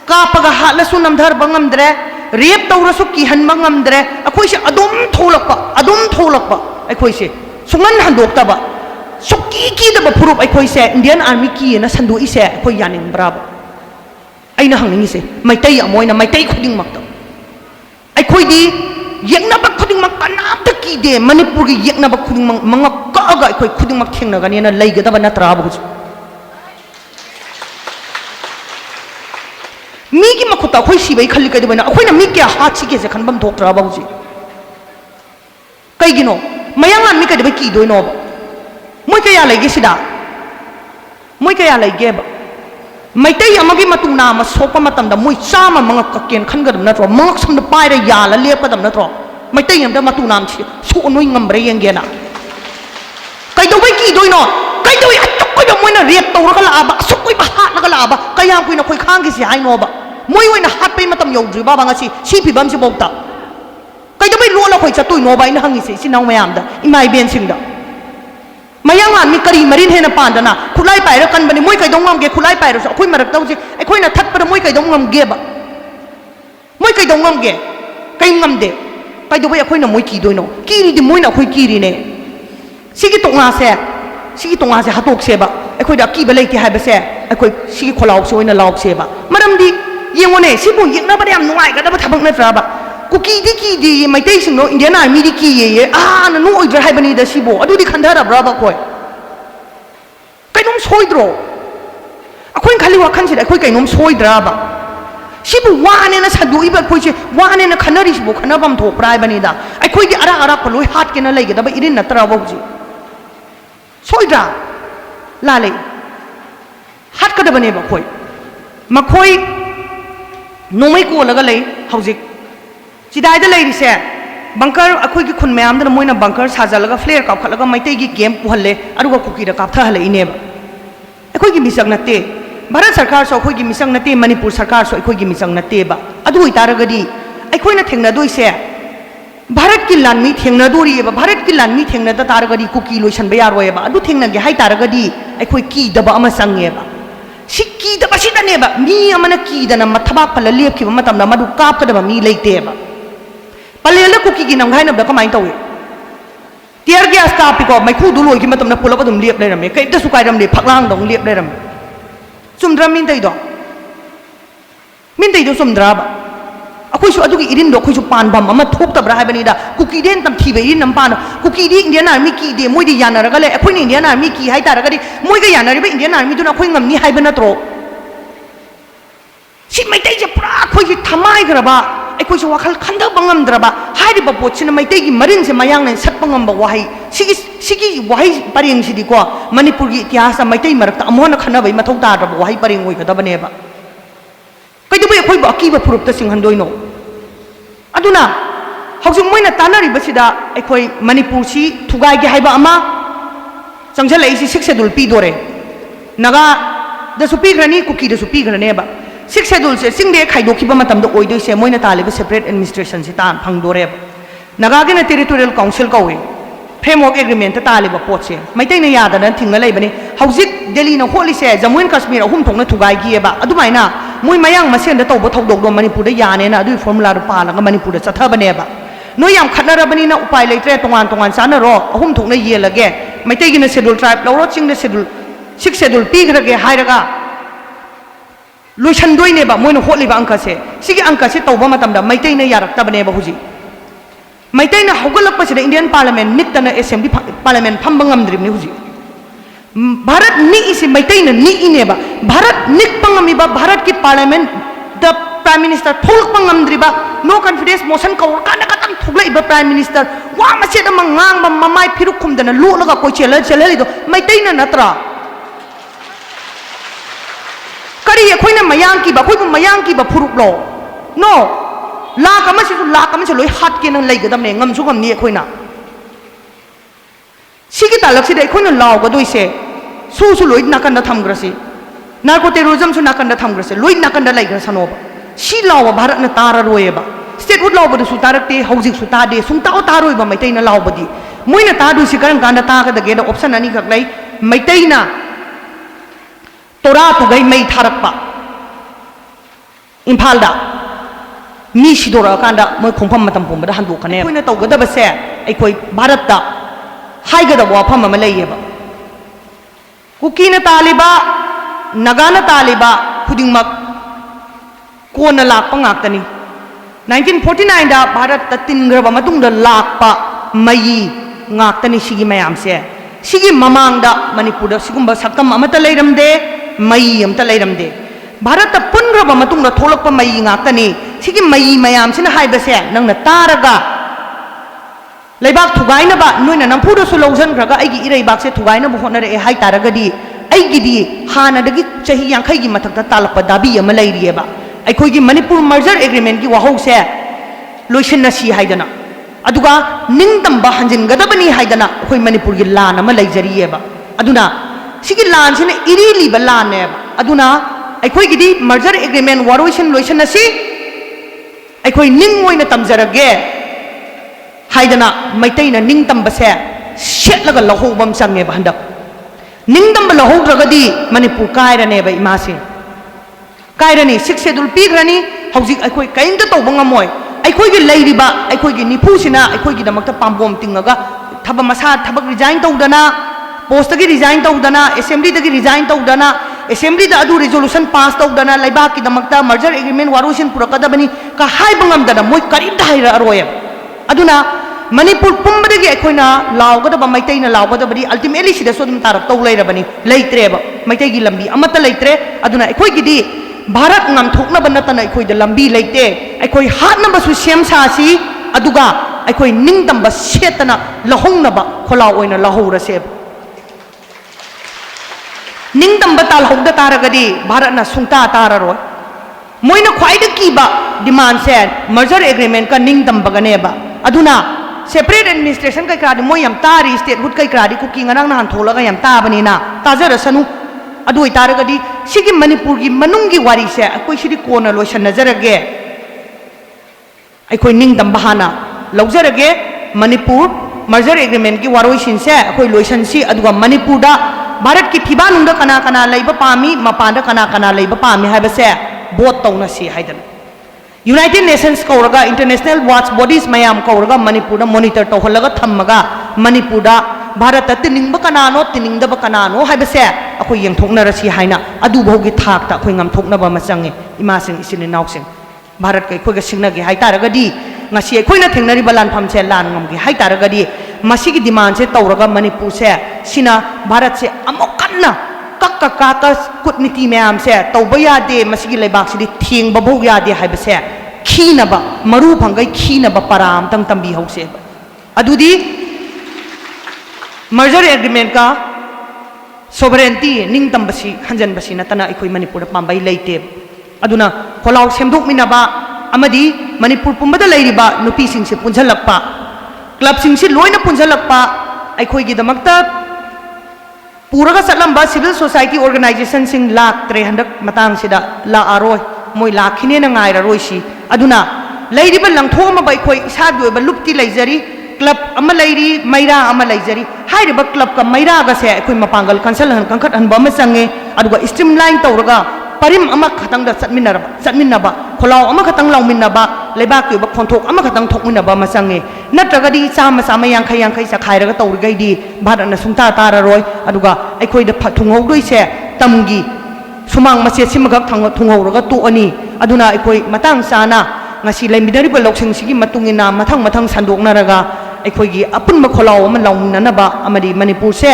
कापगा हालसु नमधर बंगमद्रे rape तौरसु किहन बंगमद्रे अखोइसे अदुम थोलकपा अखोइसे सुंगन हंदोक्तबा सुकी कीदबा फुरुप अखोइसे इंडियन आर्मी की ना संदोइसे अखोइ यानिंब्राब अइना हंगिसे मैतै अमोइना मैतै खुदिंग मक्ता अखोइदी येंगनाबा खुदिंग मक कनात कीदे मणिपुर की येंगनाबा खुदिंग मंग कागा अखोइ खुदिंग मक थेंगनगनि ना लैगदबा नत्राब मीगी मखुता अखोई सिबै खल्ली कदबना अखोइना मी क्या हाथ सिगे से खनबम थोक्तरा बाबूजी कैगिनो मयांग आमी कदबे की दोइनो मोय कया लैगे सिदा मोय कया लैगे मैतै अमगी मतुना म सोपा मतमदा मोय चामा मंग ककेन खनगदम नत्रो मंग समद पाइरा याला लेपदम नत्रो मैतै यमदा मतुनाम छि सो नोय ngambरे यंगेना कैदोबै की दोइनो कैदोय अतकोय मोयना रेप तौरगा लाबा असकोय बा हाटलगा लाबा कया कुइना खोय खांगे सि हाइनोबा मोय ओइना हाटपै मतम यौद्रि बाबा ngasi si phibam si bauta कैदोबै लोला खोय चतुय नोबा इन हंगिसे सि नाव मयामदा इमाइ बेन सिंगदा मयांग आमी करी मरिन हेना पांदना खुलाई पाइरा कनबनि मोय कैदों ngam ge खुलाई पाइरा सो अखोय मरक तौजी अखोयना थतपरा मोय कैदों ngam ge बा मोय कैदों ngam ge कै ngam दे कैदोबै अखोयना मोय की दोइनो कीरि दि मोयना अखोय कीरि ने सिगी तोंगा से हातोक सेबा अखोयदा कीबा लेते हाइबसे अखोय सिगी खोलाव से ओइना लाव सेबा मरमदी येंगोने सिबु येंगना बा याम नुंगाइ गदबा थबक नत्राबा कुकी दी मैतै सिंगनो इंडियन आर्मी दी की ये न नु ओइद्र हाइबनी दा सिबो अदुदी खंधरब्राबा खोय कैनोम सोइद्रो अखोय खाली वाखन से अखोय कैनोम सोइद्राबा सिबु वाने ना सदुइबा खोयसे वाने ना खनरी सिबु खनबम थोप्राय बनीदा अखोय दी अरा पलोय हाट के ना लेगदबा इरिन नत्राबा बुजी सोइद्रा लाले हाट कदबने बखोय मखोय नोमै को लगा ले हौजिक चिदाइदा लेरिसे बंकर अखोय की खुन मयाम दना मोइना बंकर साजलगा फ्लेयर काखलगा मैतै की गेम पुहल्ले अरुगा कुकी दा कापथा हले इनेबा अखोय की मिसंग नते भारत सरकार सो अखोय की मिसंग नते मणिपुर सरकार सो अखोय की मिसंग नतेबा अदु इतारगदी अखोयना थेंगनादोइसे भारत की लानमी थेंगनादोरिएबा भारत की लानमी थेंगनादा तारगदी कुकी लोइसनबा यारोएबा अदु थेंगनागे हाय तारगदी अखोय की दबा अमा संगेबा सिक्की दबा सिदनेबा मी अमना की दना मथबा पल लेपखिबा मतमना मदु कापकदबा मी लेतेबा पलेला कुकी की नंगाय नबदा कमाइन तवे टियर गैस कापिको मैखु दुलोय की मतमना पुलक अदुम लेप लेरमे कैदा सुकाइरम ले फकलांग दong लेप लेरम सुमद्रा मिन तैदो सुमद्राबा अखोइसु अदुगी इरिनदो अखोइसु पानबम अमा थोक्तब्रा हाइबनिदा कुकी देन तम थिबे इरिन नंपान कुकी दी इंडियन आर्मी की दे मोइदि यानरगा ले अखोइनि इंडियन आर्मी की हाइ तारगदी मोइगा यानरिबा इंडियन आर्मी दुना अखोइ ngamni हाइबा नत्रो सि मैतै जे पुरा अखोइसि थमाइग्रबा अखोइसु वाखल खंदा बंगमद्रबा हाइरिबा पोचिन मैतै की मरिन से मयांग ने सटपा ngamba वाहै सिगी वाहै परिंग सिदि को मणिपुर की इतिहास मैतै मरकता अमोना खनबै मथौ ताद्रबा वाहै परिंग ओइगदबनेबा कैदबै अखोइबा अकीबा फुरुपता सिंहंदोइनो अदुना हौजिक मोइना तानारिबसिदा अखोइ मणिपुर सी थुगाइगे हाइबा अमा चंगजलैसि 6 शेड्यूल पीदोरे नगा दसु पीग्रनी कुकी दसु पीग्रनेबा 6 शेड्यूल से सिंगदे खाइदोखिबा मतमदो ओइदोइसे मोइना तालिबा सेपरेट एडमिनिस्ट्रेशन से तान फंगदोरेबा नगागे ना टेरिटोरियल काउंसिल कौवे फ्रेमवर्क एग्रीमेंट तालिबा पोचे मैतैना यादना थिंगा लेबनी हौजिक दिल्ली ना होलिसे जम्मू एंड कश्मीर अहुम थोंना थुगाइगिएबा अदुमाइना मोई मयांग मसेन द तौब थौदोक दो मणिपुर द याने ना अदुई फॉर्मूला द पालगा मणिपुर द चथबनेबा नो याम खतनरबनी ना उपाय लेत्रे तोंगान तोंगान सानरो अहुम थोंना येलगे मैतेगी ना शेड्यूल ट्राइब लौरो चिंग द शेड्यूल 6 शेड्यूल पीखरगे हायरगा लोइसनदोइनेबा मोइनो होटलिबा अंक से सिगी अंक से तौबा मतमदा मैतेना यारक्तबनेबा हुजी मैतेना हौगलकपसिदा इंडियन पार्लियामेंट निक्तना असेंबली पार्लियामेंट फंबा ngamद्रिबने हुजी भारत नि इसे मैतेना नि इनेबा भारत निक्पंगमिबा भारत की पार्लियामेंट द प्राइम मिनिस्टर थोलकपा ngamद्रिबा नो कॉन्फिडेंस मोशन कौरकाना कतम थोगलाइबा प्राइम मिनिस्टर वा मसेदा मंगांगबा ममाय फिरुखुमदना लोलगा कोइचेल चेललिदो मैतेना नत्रा करी अखोइना मयांग की बखोइबु मयांग की बफुरुकलो नो लाक अमसे लोइ हाट के नंग लेगदमने ngamसु ngamनि अखोइना सिगी तालकसिदा अखोइना लावगदोइसे सुसु लोइ नाकन्दा थमग्रसि नार्को टेररिज्म सु नाकन्दा थमग्रसि लोइ नाकन्दा लाइग्रसनोबा सि लाव भारत न तारारोयबा स्टेट हुड लावबदु सु तारकते हौजिक सु तादे सुंताव तारोयबा मैतैना लावबदि मोइना तादुसि करम कांदा तागदगे द ऑप्शन अनि खक लै मैतैना तोरा तुगै मै थारकपा इम्फालदा मी सिदोरा कांदा मोय खोंफम मतम पुंबदा हंदोकने कोइना तौगदबसे अखोय भारतदा हाइगदा वाफम अमा लैयेबा कुकीना तालिबा नगाना तालिबा खुदिंगमक कोना लाकपा ngaktani 1949 दा भारत ता तिनग्रबा मतुंगदा लाकपा मई ngaktani सिगी मयामसे सिगी ममांगदा मणिपुर दा सिगुंबा सक्तम अमता लैरमदे मई अमता लैरमदे भारत ता पुनग्रबा मतुंगदा थोलकपा मई ngaktani सिगी मई मयामसिना हाइबसे नंगना तारगा लेबाक थुगाइनबा नोइना नंफुदसु लौजनग्रगा आइगी इरैबाकसे थुगाइनबा होनरे हाइ तारगदी आइगिदी हानादगी चही यांखैगी मथक्ता तालकपा दाबी अमा लैरिएबा अखोइगी मणिपुर मर्जर एग्रीमेंट की वाहौसे लोइसनसी हाइदना अदुगा निंगतंबा हंजिनगदबनी हाइदना अखोइ मणिपुर की लान अमा लैजरिएबा अदुना सिगी लानसिना इरिलिबा लानेबा अदुना अखोइगिदी मर्जर एग्रीमेंट वारोइसन लोइसनसी अखोइ निंग ओइना तमजरगे हाइदना मैतैना निंगतंबसे सेटलगा लहोबम चंगेबा हंदक निंगतंबा लहोद्रगदी मणिपुर कायरनेबा इमासे कायरनी 6 शेड्यूल पीग्रनी हौजिक अखोइ कइंता तौबा ngамोय अखोइगी लैरिबा अखोइगी निफुसिना अखोइगी दमक्ता पाम्बोम तिंगगा थब मसा थबक रिजाइन तौदना पोस्टगी रिजाइन तौदना असेंबली दगी रिजाइन तौदना असेंबली दा अदु रेजोल्यूशन पास तौदना लैबा की दमक्ता मर्जर एग्रीमेंट वारोसिन पुरकदबनी का हाइबा ngamदना मोय करिंता हाइरा अरोय अदुना मणिपुर पुंबदगी अखोइना लावगदबा मैतैना लावगदबदी अल्टीमेटली सिदा सोदम तारक तौ लैरबनी लैत्रेबा मैतैगी लंबी अमता लैत्रे अदुना अखोइगिदी भारत ngam thoknaba natana अखोइ द लंबी लैते अखोइ हातनबसु सेम सासी अदुगा अखोइ निंगतंबा सेतना लहोंगनबा खोला ओइना लहोरसे निंगतंबा तालहोगदा तारगदी भारतना सुंता ताररोय मोइना ख्वाइदा कीबा डिमांड से मर्जर एग्रीमेंट का निंगतंबगनेबा अदुना सेपरेट एडमिनिस्ट्रेशन कई क्रादी मोय यम तारी स्टेट हुड कई क्रादी कुकिंग अनंग नहान थोलगा यम ताबनीना ताजरसनु अदु इतारगदी सिगी मणिपुर की मनुंगी वारी से अकोइ सिदी कोना लोइसन नजरगे अकोइ निंगतम बहाना लौजरगे मणिपुर मर्जर एग्रीमेंट की वारोइसिन से अकोइ लोइसन सी अदुगा मणिपुर दा भारत की फिबानुंग दा कना कना लैबा पामी मपान दा कना कना लैबा पामी हाइबसे वोट तौना सी हाइदन यूनाइटेड नेशंस कौरगा इंटरनेशनल वाच बॉडीज मयाम कौरगा मणिपुर दा मॉनिटर तौहलगा थम्मगा मणिपुर दा भारत तिनिंग कनानो तिनिंगदब कनानो हाइबसे अखोइ यंगथोकनरसी हाइना अदु भौगी थाकता अखोइ ngamthoknaba मचंगे इमासिंग इसिन नाउसिंग भारत कै खोइगा सिंगनगे हाइतारगदी ngasi अखोइना थेंगनरिबा लानफम से लान ngamगे हाइतारगदी मसिगी डिमांड से तौरगा मणिपुर से सिना भारत से अमोकन्ना कक्का कुटनीति मैम से तौबा यादे मसिगी लेबाक सिदी थेंगबा भौ यादे हाइबसे खीनबा मरु फंगै खीनबा पराम तंग तंबी हौसे अदुदी मर्जर एग्रीमेंट का सोवरेंटी निंगतंबसी हंजनबसी नतना अखोइ मणिपुर पांबै लैते अदुना खोलाव सेमदोकमिनबा अमदी मणिपुर पुंबदा लैरिबा नुपीसिंग से पुंझलकपा क्लबसिंग से लोइना पुंझलकपा अखोइगी दमक्ता पूरगा चलंबा सिविल सोसाइटी ऑर्गेनाइजेशन सिंग लाक्त्रे हंदक मतंग सिदा ला आरोय मोय लाखिने न ngairaroisi aduna leiriba langthoma bai khoi isagi oiba lupti leijari club ama leiri maira ama leijari hairiba club ka maira ga se khoi mapangal cancel han kangkhat han ba ma change aduga streamline tawraga parim ama khatang da satminnaba kholau ama khatang lauminnaba leibak ki ba khonthok ama khatang thokminnaba masange natraga di sama sama yang khai sa khairaga tawrigai di bharat na sungta tararoi aduga aikhoi da thunghau se tamgi sumang maset simagak thunghau tu ani aduna aikhoi matang sana ngasi leimidari ba loksing sigi matungina mathang sandoknaraga aikhoi gi apunma kholau ama lauminnaba amadi manipur se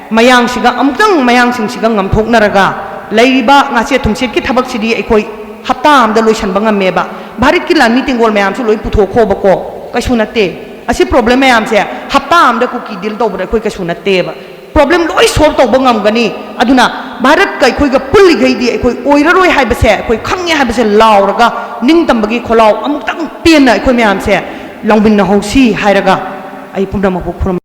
mayang siga amtang mayang sing siga ngamthoknaraga leiba ngase thungset ki thabak sidi aikhoi hapta amda loisan bangam meba bharat ki lan meeting gol mayam su loi putho kho bako kaisu natte asi problem mayam se hapta amda ku ki deal tawbra khoi kaisu natte ba problem loi solve tawba ngam gani aduna bharat kai khoi ga pulli gai di khoi oiraroi hai base khoi khangye hai base lauraga ning tambagi kholau amuk tang pen na khoi mayam se longbin na hosi hairaga ai pumna ma